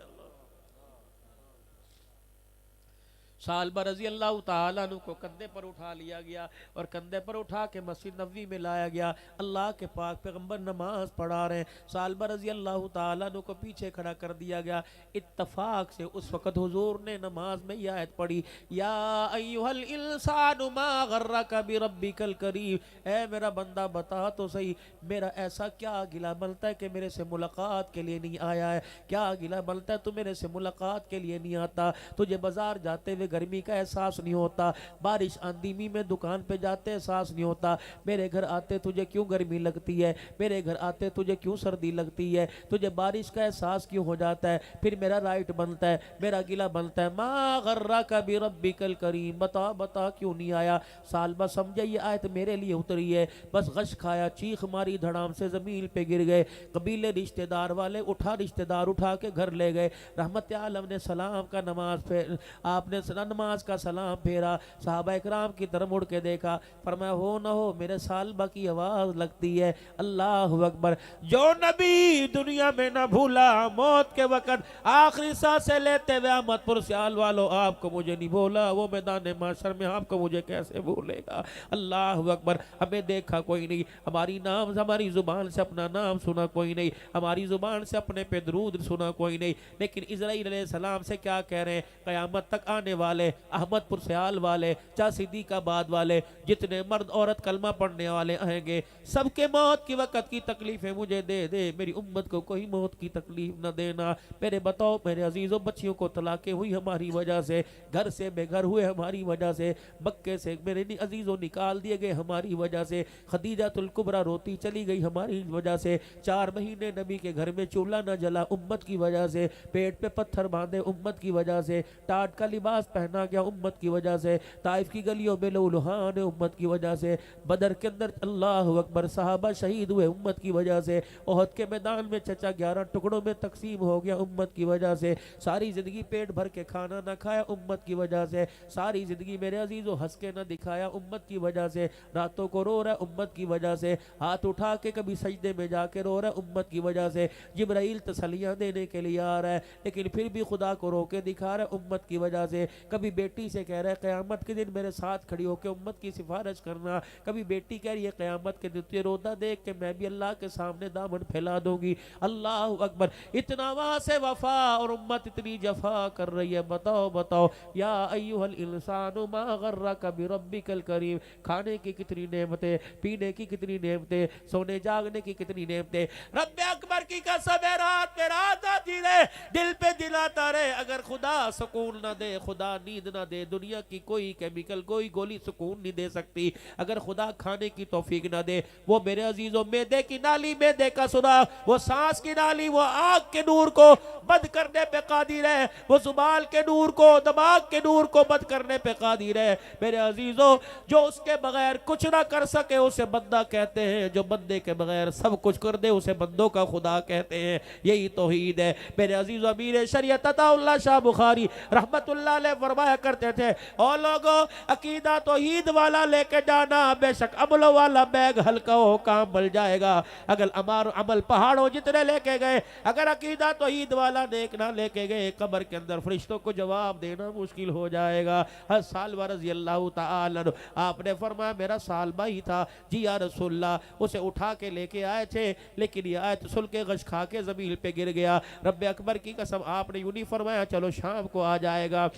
سالبہ رضی اللہ تعالیٰ عنہ کو کندھے پر اٹھا لیا گیا اور کندھے پر اٹھا کے مسجد نبوی میں لایا گیا. اللہ کے پاک پیغمبر نماز پڑھا رہے ہیں, سالبہ رضی اللہ تعالیٰ عنہ کو پیچھے کھڑا کر دیا گیا. اتفاق سے اس وقت حضور نے نماز میں یہ آیت پڑھی, یا ایھا الانسان ما غرک بربک الکریم, اے میرا بندہ بتا تو صحیح میرا ایسا کیا گلہ بنتا ہے کہ میرے سے ملاقات کے لیے نہیں آیا ہے, کیا گلہ بنتا ہے تو میرے سے ملاقات کے لیے نہیں آتا, تجھے بازار جاتے ہوئے گرمی کا احساس نہیں ہوتا، بارش آندھی میں دکان پہ جاتے احساس نہیں ہوتا، میرے گھر آتے تجھے کیوں گرمی لگتی ہے، میرے گھر آتے تجھے کیوں سردی لگتی ہے، تجھے بارش کا احساس کیوں ہو جاتا ہے، پھر میرا رائٹ بنتا ہے، میرا گلہ بنتا ہے۔ ما غرک بربک الکریم، بتا بتا کیوں نہیں آیا؟ سالبہ سمجھے یہ آیت میرے لیے اتری ہے، بس غش کھایا، چیخ ماری، دھڑام سے زمین پہ گر گئے، قبیلے رشتہ دار والے رشتہ دار اٹھا کے گھر لے گئے۔ رحمت عالم نے سلام کا نماز پھیر، آپ نے نماز کا سلام پھیرا، صحابہ اکرام کی طرف مڑ کے دیکھا، فرمایا ہو نہ ہو میرے سالبہ کی آواز لگتی ہے۔ اللہ اکبر، جو نبی دنیا میں نہ بھولا، موت کے وقت آخری سانسیں لیتے ہوئے احمد پور سیال والو آپ کو مجھے نہیں بولا، وہ میدان معاشر میں آپ کو مجھے کیسے بھولے گا؟ اللہ اکبر، ہمیں دیکھا کوئی نہیں، ہماری زبان سے اپنا نام سنا کوئی نہیں، ہماری زبان سے اپنے پہ درود سنا کوئی نہیں، لیکن اسرائیل علیہ السلام سے کیا کہہ رہے ہیں؟ قیامت تک آنے والے احمد پور سیال والے، چاہ صدیق آباد والے، جتنے مرد عورت کلمہ پڑھنے والے آئیں گے، سب کے موت کی وقت کی تکلیفیں مجھے دے دے، میری امت کو کوئی موت کی تکلیف نہ دینا۔ میرے بتاؤ میرے عزیزوں، بچیوں کو طلاقیں ہوئی ہماری وجہ سے، گھر سے بے گھر ہوئے ہماری وجہ سے، مکے سے میرے عزیزوں نکال دیے گئے ہماری وجہ سے، خدیجہ الکبریٰ روتی چلی گئی ہماری وجہ سے، 4 مہینے نبی کے گھر میں چولہا نہ جلا امت کی وجہ سے، پیٹ پہ پتھر باندھے امت کی وجہ سے، ٹاٹ کا لباس پہنا گیا امت کی وجہ سے، طائف کی گلیوں میں لہولہان امت کی وجہ سے، بدر کے اندر اللہ اکبر صحابہ شہید ہوئے امت کی وجہ سے، احد کے میدان میں چچا 11 ٹکڑوں میں تقسیم ہو گیا امت کی وجہ سے، ساری زندگی پیٹ بھر کے کھانا نہ کھایا امت کی وجہ سے، ساری زندگی میرے عزیزوں ہنس کے نہ دکھایا امت کی وجہ سے، راتوں کو رو رہا امت کی وجہ سے، ہاتھ اٹھا کے کبھی سجدے میں جا کے رو رہا امت کی وجہ سے، جبرائیل تسلیاں دینے کے لیے آ رہا ہے لیکن پھر بھی خدا کو رو کے دکھا رہا ہے امت کی وجہ سے، کبھی بیٹی سے کہہ رہا ہے قیامت کے دن میرے ساتھ کھڑی ہو کے امت کی سفارش کرنا، کبھی بیٹی کہہ رہی ہے قیامت کے دن تجھے روتا دیکھ کے میں بھی اللہ کے سامنے دامن پھیلا دوں گی۔ اللہ اکبر، اتنا وہاں سے وفا اور امت اتنی جفا کر رہی ہے۔ بتاؤ بتاؤ یا ایھا الانسان ما غرک بربک الکریم، کھانے کی کتنی نعمتیں، پینے کی کتنی نعمتیں، سونے جاگنے کی کتنی نعمتیں، رب اکبر کی قسم ہے رات میں رات آتی رہے، دل پہ دل آتا رہے، اگر خدا سکون نہ دے، خدا نیند نہ دے، دنیا کی کوئی کیمیکل کوئی گولی سکون نہیں دے سکتی، اگر خدا کھانے کی توفیق نہ دے، وہ میرے عزیزوں معدے کی نالی، معدے کا سوراخ، وہ سانس کی نالی، وہ آنکھ کے نور کو بند کرنے پہ قادر ہے، وہ زبان کے نور کو، دماغ کے نور کو بند کرنے پہ قادر ہے۔ میرے عزیزوں، جو اس کے بغیر کچھ نہ کر سکے اسے بندہ کہتے ہیں، جو بندے کے بغیر سب کچھ کر دے اسے بندوں کا خدا کہتے ہیں، یہی توحید ہے۔ میرے عزیزوں، امیر شریعت عطا اللہ شاہ بخاری رحمت اللہ علیہ فرمایا کرتے تھے، او لوگو عقیدہ توحید والا لے کے جانا، بے شک عمل والا بیگ ہلکا ہو کام مل جائے گا۔ اگر عمل پہاڑوں جتنے لے کے گئے، اگر عقیدہ توحید والا نیک نہ لے کے گئے، قبر کے اندر فرشتوں کو جواب دینا مشکل ہو جائے گا۔ حضرت سالبہ رضی اللہ تعالی عنہ، آپ نے فرمایا میرا سالبہ ہی تھا، جی یا رسول اللہ، اسے اٹھا کے لے کے آئے تھے لیکن یہ آیت سن کے غش کھا کے زمین پہ گر گیا۔ رب اکبر کی قسم، آپ نے یوں نہیں فرمایا چلو شام کو آ جائے گا،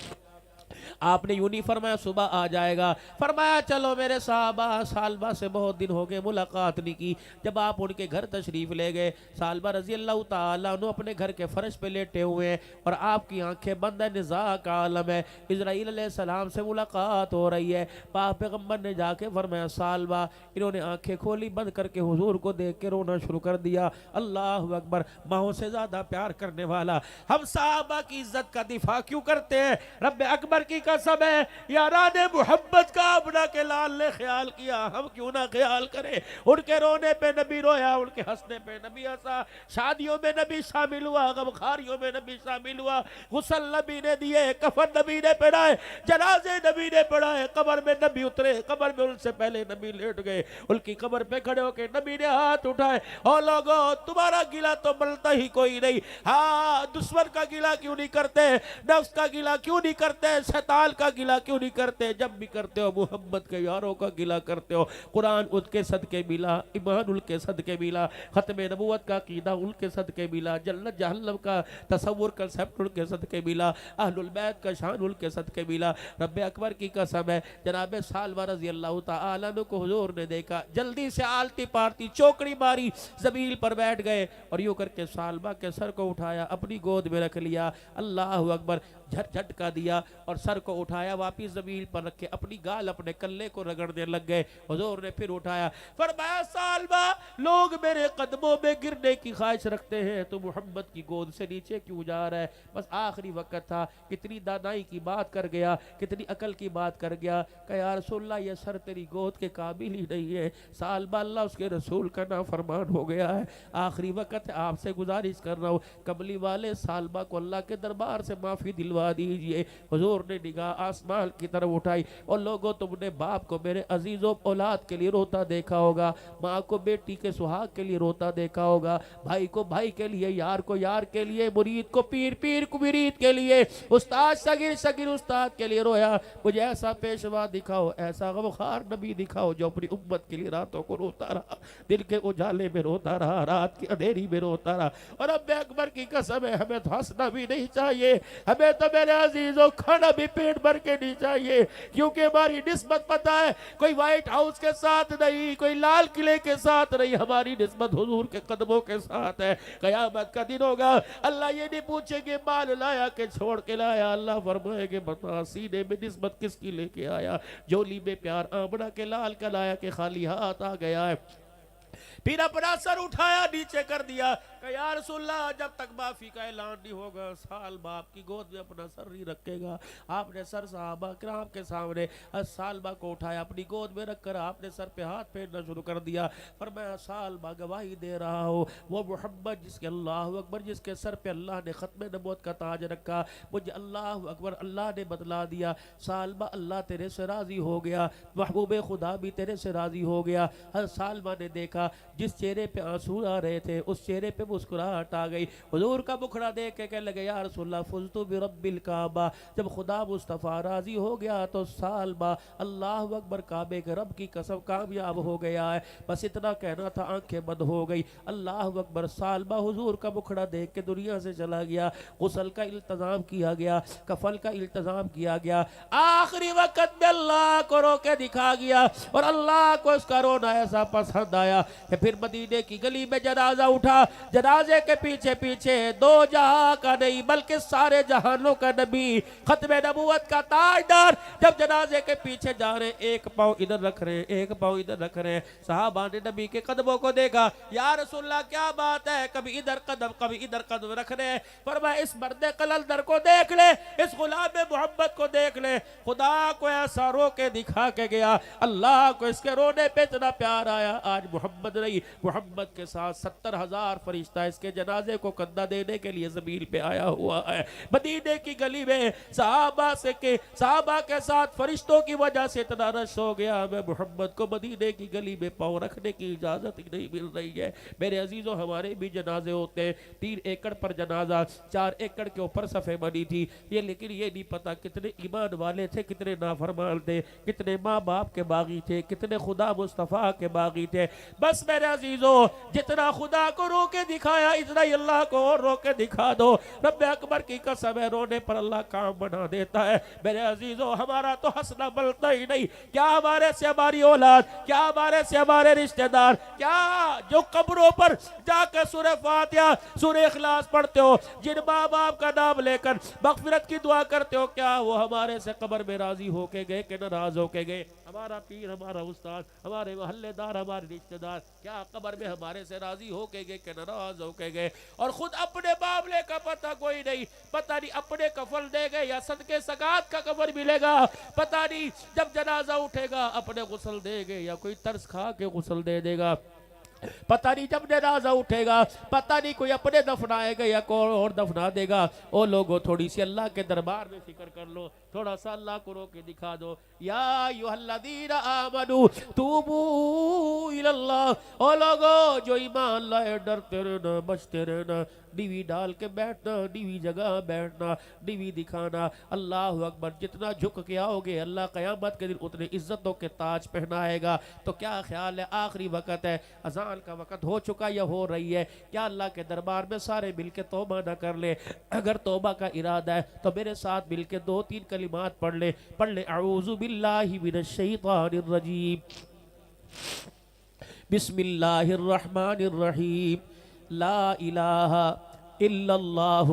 آپ نے یوں نہیں فرمایا صبح آ جائے گا، فرمایا چلو میرے صحابہ سالبہ سے بہت دن ہو گئے ملاقات نہیں کی۔ جب آپ ان کے گھر تشریف لے گئے، سالبہ رضی اللہ تعالیٰ عنہ اپنے گھر کے فرش پہ لیٹے ہوئے ہیں اور آپ کی آنکھیں بند ہے، نزاع کا عالم ہے، اسرائیل علیہ السلام سے ملاقات ہو رہی ہے۔ پاک پیغمبر نے جا کے فرمایا سالبہ، انہوں نے آنکھیں کھولی، بند کر کے حضور کو دیکھ کے رونا شروع کر دیا۔ اللہ اکبر، ماؤں سے زیادہ پیار کرنے والا، ہم صحابہ کی عزت کا دفاع کیوں کرتے ہیں؟ رب اکبر کی قسم ہے، یاران محبت کا اپنا کے لال نے خیال کیا، ہم کیوں نہ خیال کریں؟ ان کے رونے پہ نبی رویا، ان کے ہنسنے پہ نبی ہنسا، شادیوں میں نبی شامل ہوا، غمخاریوں میں نبی شامل ہوا، غسل نبی نے دیے، کفن نبی نے پہنائے، جنازے نبی نے پڑھائے، قبر میں نبی اترے، قبر میں ان سے پہلے نبی لیٹ گئے، ان کی قبر پہ کھڑے ہو کے نبی نے ہاتھ اٹھائے، او لوگو تمہارا گلہ تو ملتا ہی کوئی نہیں، ہاں دشمن کا گلہ کیوں نہیں کرتے، نفس کا گلہ کیوں نہیں کرتے، شیطان کا گلہ کیوں نہیں کرتے؟ جب بھی کرتے ہو محمد کے یاروں کا گلہ کرتے ہو۔ قرآن ان کے صدقے ملا، ایمان ان کے صدقے ملا، ختم نبوت کا عقیدہ ان کے صدقے ملا، جنت جہنم کا تصور کنسپٹ ان کے صدقے ملا، اہل البیت کا شان ان کے صدقے ملا۔ رب اکبر کی قسم ہے، جناب سالبہ رضی اللہ تعالیٰ عنہ کو حضور نے دیکھا، جلدی سے آلتی پارتی چوکڑی ماری، زمین پر بیٹھ گئے اور یوں کر کے سالبہ کے سر کو اٹھایا، اپنی گود میں رکھ لیا، اللہ اکبر، جھٹکا دیا اور سر سر کو اٹھایا واپس زمین پر رکھ کے اپنی گال اپنے کلے کو رگڑنے لگ گئے. حضور نے پھر اٹھایا, فرمایا سالبہ لوگ میرے قدموں میں گرنے کی خواہش رکھتے ہیں, تو محمد کی گود سے نیچے کیوں جا رہا ہے؟ بس آخری وقت تھا, کتنی دانائی کی بات کر گیا, کتنی عقل کی بات کر گیا کہ یا رسول اللہ یہ سر تیری گود کے قابل ہی نہیں ہے. سالبہ اللہ اس کے رسول کا نافرمان ہو گیا ہے, آخری وقت ہے, آپ سے گزارش کر رہا ہوں کملی والے سالبہ کو اللہ کے دربار سے معافی دلوا دیجئے. حضور نے نگاہ آسمان کی طرف اٹھائی, اور لوگوں تم نے باپ کو میرے عزیزوں اولاد کے لیے روتا دیکھا ہوگا, ماں کو بیٹی کے سہاگ کے لیے روتا دیکھا ہوگا, بھائی کو بھائی کے لیے, یار کو یار کے لیے, مرید کو پیر, پیر کو مرید کے لیے, استاد شاگرد شاگرد استاد کے لیے رویا. مجھے ایسا پیشوا دکھاؤ, ایسا غمخوار نبی دکھاؤ جو اپنی امت کے لیے راتوں کو روتا رہا, دن کے اجالے میں روتا رہا, رات کی اندھیری میں روتا رہا. اور رب اکبر کی قسم ہے ہمیں تو ہنسنا بھی نہیں چاہیے, ہمیں تو میرے عزیزوں کھانا بھی پیٹ بھر کے نہیں چاہیے, کیونکہ ہماری نسبت پتہ ہے کوئی وائٹ ہاؤس کے ساتھ نہیں, کوئی لال قلعے کے ساتھ نہیں, ہماری نسبت حضور کے قدموں کے ساتھ ہے. قیامت کا دن ہوگا, اللہ یہ نہیں پوچھے گے مال لایا کہ چھوڑ کے لایا, اللہ فرمائے گے بتا سینے میں نسبت کس کی لے کے آیا, جولی میں پیار آمنہ کے لال کا لایا کہ خالی ہاتھ آ گیا ہے. پھر اپنا سر اٹھایا نیچے کر دیا کہ یا رسول اللہ جب تک معافی کا اعلان نہیں ہوگا سال باپ کی گود میں اپنا سر نہیں رکھے گا. آپ نے سر صحابہ کرام کے سامنے سالبہ کو اٹھایا, اپنی گود میں رکھ کر آپ نے سر پہ ہاتھ پھیرنا شروع کر دیا. فرمایا سالبہ گواہی دے رہا ہوں وہ محمد جس کے اللہ اکبر, جس کے سر پہ اللہ نے ختم نبوت کا تاج رکھا, مجھے اللہ اکبر اللہ نے بتلا دیا سالبہ اللہ تیرے سے راضی ہو گیا, محبوب خدا بھی تیرے سے راضی ہو گیا. سالبہ نے دیکھا جس چہرے پہ آنسو آ رہے تھے اس چہرے پہ مسکراہٹ آ گئی. حضور کا مکھڑا دیکھ کے کہنے لگے یا رسول اللہ فزتو برب الکعبہ, جب خدا مصطفیٰ راضی ہو گیا تو سالبہ اللہ اکبر کعبے کے رب کی قسم کامیاب ہو گیا ہے. بس اتنا کہنا تھا, آنکھیں بند ہو گئی. اللہ اکبر. سالبہ حضور کا مکھڑا دیکھ کے دنیا سے چلا گیا. غسل کا التزام کیا گیا, کفن کا التزام کیا گیا. آخری وقت میں اللہ کو رو کے دکھا گیا, اور اللہ کو اس کا رونا ایسا پسند آیا کہ پھر مدینے کی گلی میں جنازہ اٹھا. جنازے کے پیچھے پیچھے دو جہاں کا نہیں بلکہ سارے جہانوں کا نبی, ختم نبوت کا تاجدار جب جنازے کے پیچھے جا رہے, ایک پاؤں ادھر رکھ رہے, ایک پاؤں ادھر رکھ رہے. صحابہ نے نبی کے قدموں کو دیکھا, یا رسول اللہ کیا بات ہے, کبھی ادھر قدم کبھی ادھر قدم رکھ رہے. فرمایا اس مرد قلندر کو دیکھ لے, اس غلام محمد کو دیکھ لے, خدا کو ایسا رو کے دکھا کے گیا, اللہ کو اس کے رونے پہ اتنا پیار آیا. آج محمد نہیں, محمد کے ساتھ 70,000 فرشتہ اس کے جنازے کو کندھا دینے کے لیے زمین پہ آیا ہوا ہے. مدینے کی گلی میں صحابہ کے ساتھ فرشتوں کی وجہ سے اتنا رش ہو گیا, میں محمد کو مدینے کی گلی میں پاؤں رکھنے کی اجازت ہی نہیں مل رہی ہے. میرے عزیزوں ہمارے بھی جنازے ہوتے ہیں, 3 ایکڑ پر جنازہ, 4 ایکڑ کے اوپر صفحے بنی تھی یہ, لیکن یہ نہیں پتا کتنے ایمان والے تھے, کتنے نافرمان تھے, کتنے ماں باپ کے باغی تھے, کتنے خدا مصطفیٰ کے باغی تھے. بس میرے عزیزوں جتنا خدا کو رو کے دکھایا اتنا ہی اللہ کو اور رو کے دکھا دو. رب اکبر کی قسم ہے رونے پر اللہ کام بنا دیتا ہے. میرے عزیزوں ہمارا تو ہنسنا بلتا ہی نہیں, کیا ہمارے سے ہماری اولاد, کیا ہمارے سے ہمارے رشتہ دار, کیا جو قبروں پر جا کے سورہ فاتحہ سورہ اخلاص پڑھتے ہو, جن ماں باپ کا نام لے کر مغفرت کی دعا کرتے ہو, کیا وہ ہمارے سے قبر میں راضی ہو کے گئے کہ ناراض ہو کے گئے؟ ہمارا پیر, ہمارا استاد, ہمارے محلے دار, ہمارے رشتہ دار کیا قبر میں ہمارے سے راضی ہو کے گئے کہ ناراض ہو کے گئے؟ اور خود اپنے معاملے کا پتہ کوئی نہیں, پتہ نہیں اپنے کفن دے گئے یا صدقے سگات کا کفن ملے گا, پتہ نہیں جب جنازہ اٹھے گا اپنے غسل دے گے یا کوئی ترس کھا کے غسل دے دے گا, پتہ نہیں جب جنازہ اٹھے گا پتہ نہیں کوئی اپنے دفنائے گا یا کوئی اور دفنا دے گا. او لوگوں تھوڑی سی اللہ کے دربار میں فکر کر لو, تھوڑا سا اللہ کو رو کے دکھا دو. یا ایھا الذین آمنوا توبوا الی اللہ, او لوگوں جو ایمان لائے ڈرتے رہنا, بچتے رہنا, ڈیوی ڈال کے بیٹھنا, ڈیوی جگہ بیٹھنا, ڈیوی دکھانا. اللہ اکبر. جتنا جھک کے آؤ گے اللہ قیامت کے دن اتنے عزتوں کے تاج پہنائے گا. تو کیا خیال ہے, آخری وقت ہے, اذان کا وقت ہو چکا یا ہو رہی ہے, کیا اللہ کے دربار میں سارے مل کے توبہ نہ کر لے؟ اگر توبہ کا ارادہ ہے تو میرے ساتھ مل کے 2-3 کلمات پڑھ لے. اعوذ باللہ من الشیطان الرجیم, بسم اللہ الرحمن الرحیم, لا الہ الا اللہ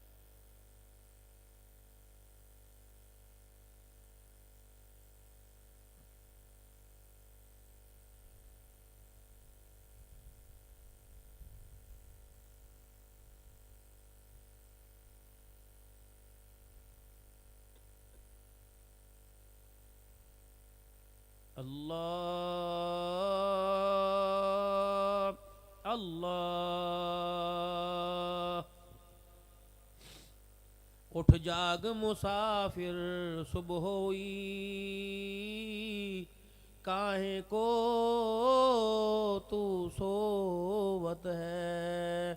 اللہ اللہ اٹھ جاگ مسافر صبح ہوئی کاہے کو تو سوت ہے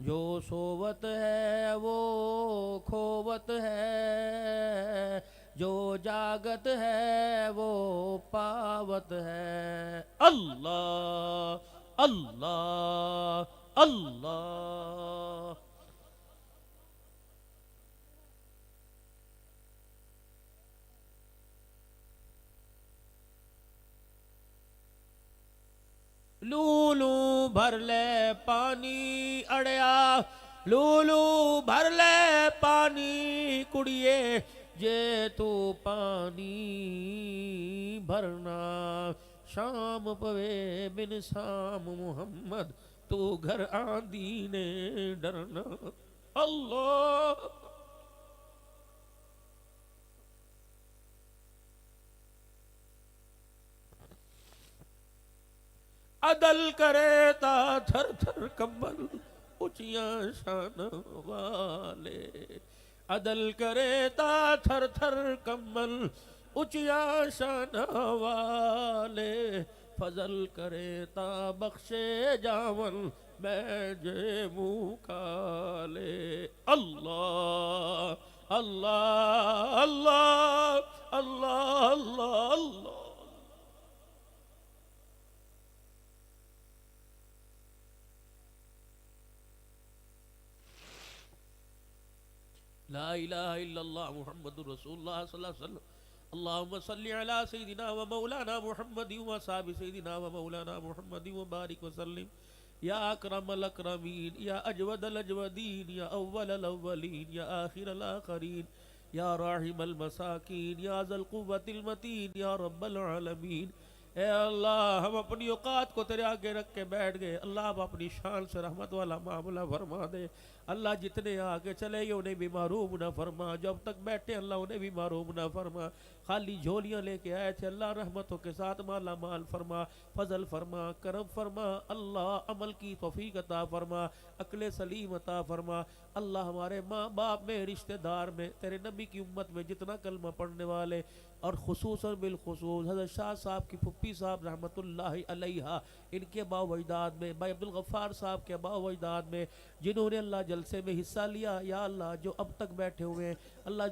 جو سوت ہے وہ کھوت ہے جو جاگت ہے وہ پاوت ہے اللہ اللہ اللہ لولو بھر لے پانی اڑیا لولو بھر لے پانی کڑیے جے تو پانی بھرنا شام پوے بن شام محمد تو گھر آندی نے ڈرنا اللہ عدل کرے تا تھر تھر کمبل اونچیاں شان والے عدل کرے تا تھر تھر کمبل اونچیاں شان والے فضل کرے تا بخشے جاون میں جے منہ کالے اللہ اللہ اللہ اللہ اللہ اللہ لا الہ الا اللہ محمد رسول اللہ صلی اللہ علیہ وسلم اللہم صلی علی سیدنا و مولانا محمد و صحاب سیدنا و مولانا محمد و بارک وسلم یا اکرم الاکرمین یا اجود الاجودین یا اول الاولین یا آخر الاخرین یا راحم المساکین یا ذا القوة المتین یا رب العالمین اے اللہ ہم اپنی اوقات کو تیرے آگے رکھ کے بیٹھ گئے اللہ آپ اپنی شان سے رحمت والا معاملہ فرما دے اللہ جتنے آگے چلے گئے انہیں بھی محروم نہ فرما جو اب تک بیٹھے اللہ انہیں بھی محروم نہ فرما خالی جھولیاں لے کے آئے تھے اللہ رحمتوں کے ساتھ مالا مال فرما فضل فرما کرم فرما اللہ عمل کی توفیق عطا فرما عقل سلیم عطا فرما اللہ ہمارے ماں باپ میں رشتہ دار میں تیرے نبی کی امت میں جتنا کلمہ پڑھنے والے اور خصوصاً بالخصوص حضرت شاہ صاحب کی پھپھی صاحب رحمت اللہ علیہ ان کے باو اجداد میں بھائی عبدالغفار صاحب کے باو اجداد میں جنہوں نے اللہ جلسے میں حصہ لیا یا اللہ جو اب تک بیٹھے ہوئے ہیں اللہ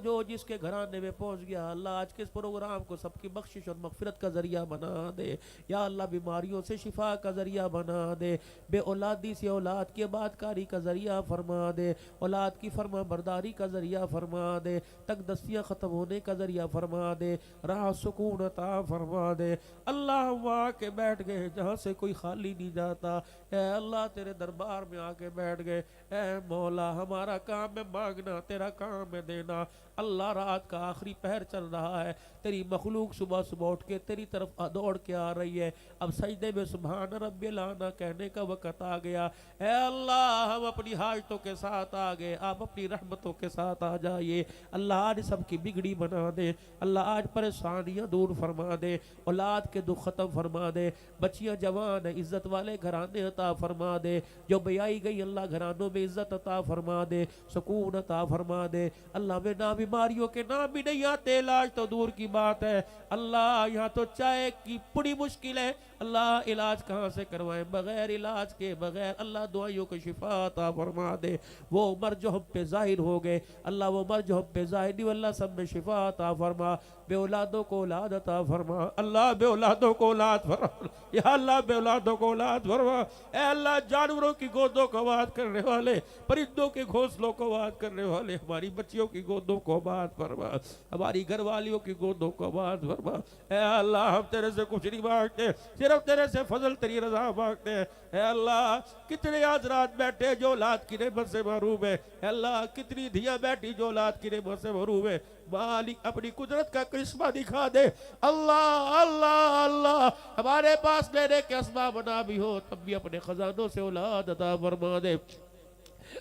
جو جس کے گھرانے میں پہنچ گیا اللہ آج کے اس پروگرام کو سب کی بخشش اور مغفرت کا ذریعہ بنا دے یا اللہ بیماریوں سے شفا کا ذریعہ بنا دے بے اولادی سے اولاد کی آبادکاری کا ذریعہ فرما دے اولاد کی فرما برداری کا ذریعہ فرما دے تک دستیاں ختم ہونے کا ذریعہ فرما دے راہ سکون عطا فرما دے اللہ وہاں کے بیٹھ گئے جہاں سے کوئی خالی نہیں جاتا اے اللہ تیرے دربار میں آ کے بیٹھ گئے اے مولا ہمارا کام ہے مانگنا تیرا کام ہے دینا اللہ رات کا آخری پہر چل رہا ہے تیری مخلوق صبح صبح اٹھ کے تیری طرف دوڑ کے آ رہی ہے اب سجدے میں سبحان رب الاعلیٰ کہنے کا وقت آ گیا اے اللہ ہم اپنی حاجتوں کے ساتھ آ گئے آپ اپنی رحمتوں کے ساتھ آ جائیے اللہ آج سب کی بگڑی بنا دے اللہ آج پریشانیاں دور فرما دے اولاد کے دکھ ختم فرما دے بچیاں جوان عزت والے گھرانے عطا فرما دے جو بیائی گئی اللہ گھرانوں میں عزت عطا فرما دے سکون عطا فرما دے اللہ میں نہ بیماریوں کے نام بھی نہیں آتے علاج تو دور کی بات ہے اللہ یہاں تو چائے کی بڑی مشکل ہے اللہ علاج کہاں سے کروائیں بغیر علاج کے بغیر اللہ دعائیوں کو شفا عطا فرما دے وہ عمر جو ہم پہ ظاہر ہو گئے اللہ وہ عمر جو ہم پہ ظاہر نہیں اللہ سب میں شفا عطا فرما بے اولادوں کو اولاد عطا فرما اللہ بے اولادوں کو اولاد فرما یا اللہ بے اولادوں کو اولاد فرما اے اللہ جانوروں کی گودوں کو آباد کرنے والے پرندوں کے گھونسلوں کو آباد کرنے والے ہماری بچیوں کی گودوں کو آباد فرما ہماری گھر والیوں کی گودوں کو آباد فرما اے اللہ ہم تیرے سے کچھ نہیں مانگتے صرف تیرے سے فضل تیری رضا مانگتے ہیں اے اللہ کتنے حضرات بیٹھے جو اولاد کی نعمت سے محروم ہے اے اللہ کتنی دھیاں بیٹھی جو اولاد کی نعمت سے محروم ہے مالک اپنی قدرت کا کرشمہ دکھا دے اللہ اللہ اللہ ہمارے پاس لینے کے اسباب نہ بھی ہو تب بھی اپنے خزانوں سے اولاد عطا فرما دے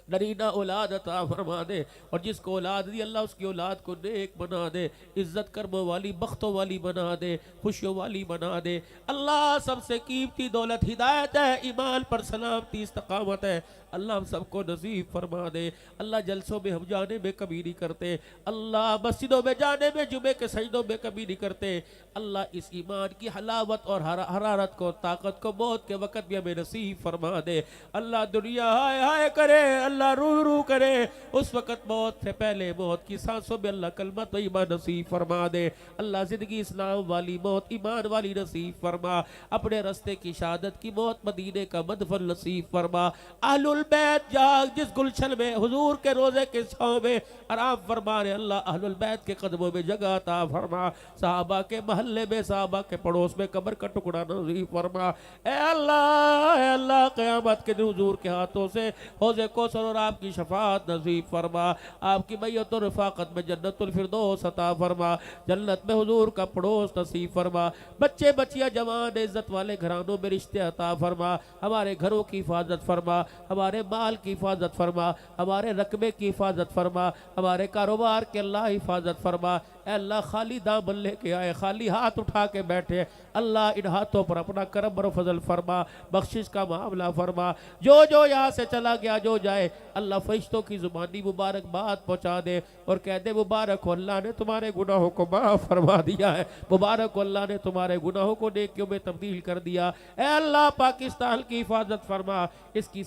نرینہ اولاد عطا فرما دے، اور جس کو اولاد دی اللہ اس کی اولاد کو نیک بنا دے، عزت کرموں والی بختوں والی بنا دے، خوشیوں والی بنا دے۔ اللہ سب سے قیمتی دولت ہدایت ہے، ایمان پر سلامتی استقامت ہے، اللہ ہم سب کو نصیب فرما دے۔ اللہ جلسوں میں ہم جانے میں کمی نہیں کرتے، اللہ مسجدوں میں جانے میں جمعے کے سجدوں میں کمی نہیں کرتے، اللہ اس ایمان کی حلاوت اور حرارت کو طاقت کو موت کے وقت بھی ہمیں نصیب فرما دے۔ اللہ دنیا ہائے ہائے کرے، اللہ روح روح کرے، اس وقت موت سے پہلے موت کی سانسوں میں اللہ کلمت و ایمان نصیب فرما دے۔ اللہ زندگی اسلام والی موت ایمان والی نصیب فرما، اپنے رستے کی شہادت کی موت مدینے کا مدفن نصیب فرما۔ اہل البیت جاگ جس گلشن میں حضور کے روزے کے چھاؤں میں آرام فرما رہے، اللہ اہل البیت کے قدموں میں جگہ عطا فرما، صحابہ کے محلے میں صحابہ کے پڑوس میں قبر کا ٹکڑا نصیب فرما۔ اے اللہ قیامت کے دن حضور کے ہاتھوں سے حوض کوثر اور آپ کی شفاعت نصیب فرما، آپ کی بیعت و رفاقت میں جنت الفردوس عطا فرما، جنت میں حضور کا پڑوس نصیب فرما، بچے بچیاں جوان عزت والے گھرانوں میں رشتے عطا فرما، ہمارے گھروں کی حفاظت فرما، ہمارے مال کی حفاظت فرما، ہمارے رقبے کی حفاظت فرما، ہمارے کاروبار کے اللہ حفاظت فرما۔ اے اللہ خالی دامن لے کے آئے، خالی ہاتھ اٹھا کے بیٹھے، اللہ ان ہاتھوں پر اپنا کرم اور فضل فرما، بخشش کا معاملہ فرما، جو یہاں سے چلا گیا جو جائے اللہ فرشتوں کی زبانی مبارک بات پہنچا دے اور کہہ دے مبارک ہو اللہ نے تمہارے گناہوں کو معاف فرما دیا ہے، مبارک ہو اللہ نے تمہارے گناہوں کو نیکیوں میں تبدیل کر دیا۔ اے اللہ پاکستان کی حفاظت فرما، اس کی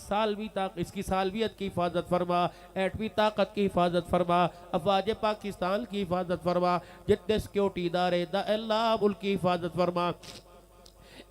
سالویت کی حفاظت فرما، ایٹمی طاقت کی حفاظت فرما، افواج پاکستان کی حفاظت فرما، جتنے سیکیورٹی ادارے اے اللہ ملک کی حفاظت فرما۔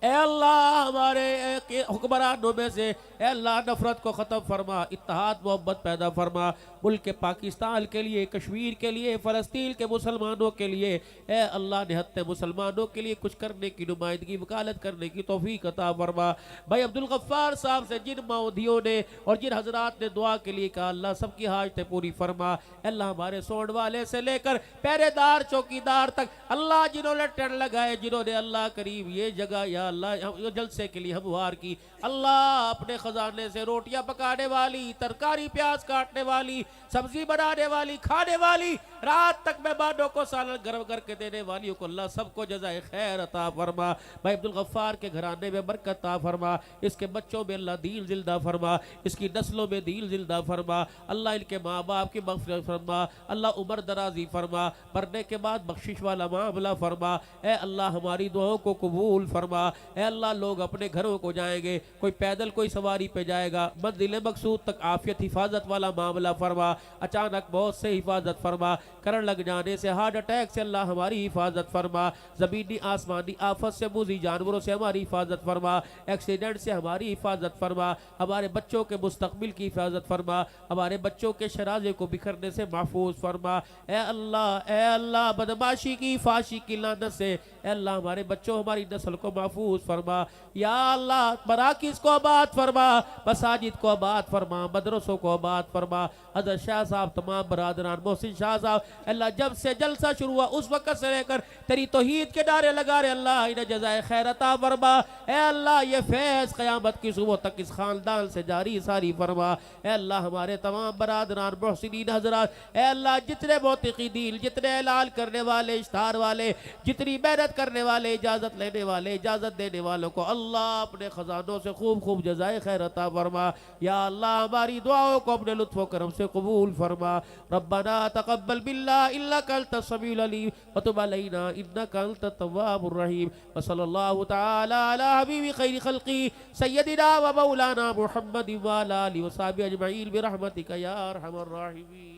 اے اللہ ہمارے حکمرانوں میں سے اے اللہ نفرت کو ختم فرما، اتحاد محبت پیدا فرما، ملک پاکستان کے لیے، کشمیر کے لیے، فلسطین کے مسلمانوں کے لیے اے اللہ نہتے مسلمانوں کے لیے کچھ کرنے کی نمائندگی وکالت کرنے کی توفیق عطا فرما۔ بھائی عبدالغفار صاحب سے جن مودیوں نے اور جن حضرات نے دعا کے لیے کہا اللہ سب کی حاجتیں پوری فرما۔ اے اللہ ہمارے سوڑ والے سے لے کر پہرے دار چوکیدار تک اللہ جنہوں نے ٹینٹ لگائے، جنہوں نے اللہ قریب یہ جگہ یا اللہ جلسے کے لیے ہموار کی، اللہ اپنے خزانے سے روٹیاں پکانے والی، ترکاری پیاز کاٹنے والی، سبزی بنانے والی، کھانے والی، رات تک مہمانوں کو سالن گرم کر کے دینے والیوں کو اللہ سب کو جزائے خیر عطا فرما۔ بھائی عبدالغفار کے گھرانے میں برکت عطا فرما، اس کے بچوں میں اللہ دین زندہ فرما، اس کی نسلوں میں دین زندہ فرما، اللہ ان کے ماں باپ کی مغفرت فرما، اللہ عمر درازی فرما، مرنے کے بعد بخشش والا معاملہ فرما۔ اے اللہ ہماری دعاؤں کو قبول فرما۔ اے اللہ لوگ اپنے گھروں کو جائیں گے، کوئی پیدل کوئی سواری پہ جائے گا، منزل مقصود تک عافیت حفاظت والا معاملہ فرما، اچانک موت سے حفاظت فرما، کرنٹ لگ جانے سے ہارٹ اٹیک سے اللہ ہماری حفاظت فرما، زمینی آسمانی آفت سے موذی جانوروں سے ہماری حفاظت فرما، ایکسیڈنٹ سے ہماری حفاظت فرما، ہمارے بچوں کے مستقبل کی حفاظت فرما، ہمارے بچوں کے شرازے کو بکھرنے سے محفوظ فرما۔ اے اللہ بدماشی کی فحاشی کی لعنت سے اے اللہ ہمارے بچوں ہماری نسل کو محفوظ فرما۔ یا اللہ مراکز کو آباد فرما، مساجد کو آباد فرما، مدرسوں کو آباد فرما۔ حضرت شاہ صاحب تمام برادران، محسن شاہ صاحب اللہ جب سے جلسہ شروع ہوا اس وقت سے لے کر تیری توحید کے نعرے لگا رہے، اللہ انہیں جزائے خیر عطا فرما۔ اے اللہ یہ فیض قیامت کی صبح تک اس خاندان سے جاری ساری فرما۔ اے اللہ ہمارے تمام برادران محسنین حضرات، اے اللہ جتنے موتقدین، جتنے اعلان کرنے والے، اشتہار والے، جتنی محنت کرنے والے، اجازت لینے والے، اجازت دینے والوں کو اللہ اپنے خزانوں سے خوب خوب جزائے خیر عطا فرما۔ یا اللہ ہماری دعاؤں کو اپنے لطف و کرم سے قبول فرما۔ ربنا تقبل منا انک انت السمیع العلیم وتب علینا انک انت التواب الرحیم، وصلی اللہ تعالی علی حبیب خیر خلقی سیدنا و مولانا محمد وعلی آلہ وصحبہ اجمعین برحمتک یا ارحم الراحمین۔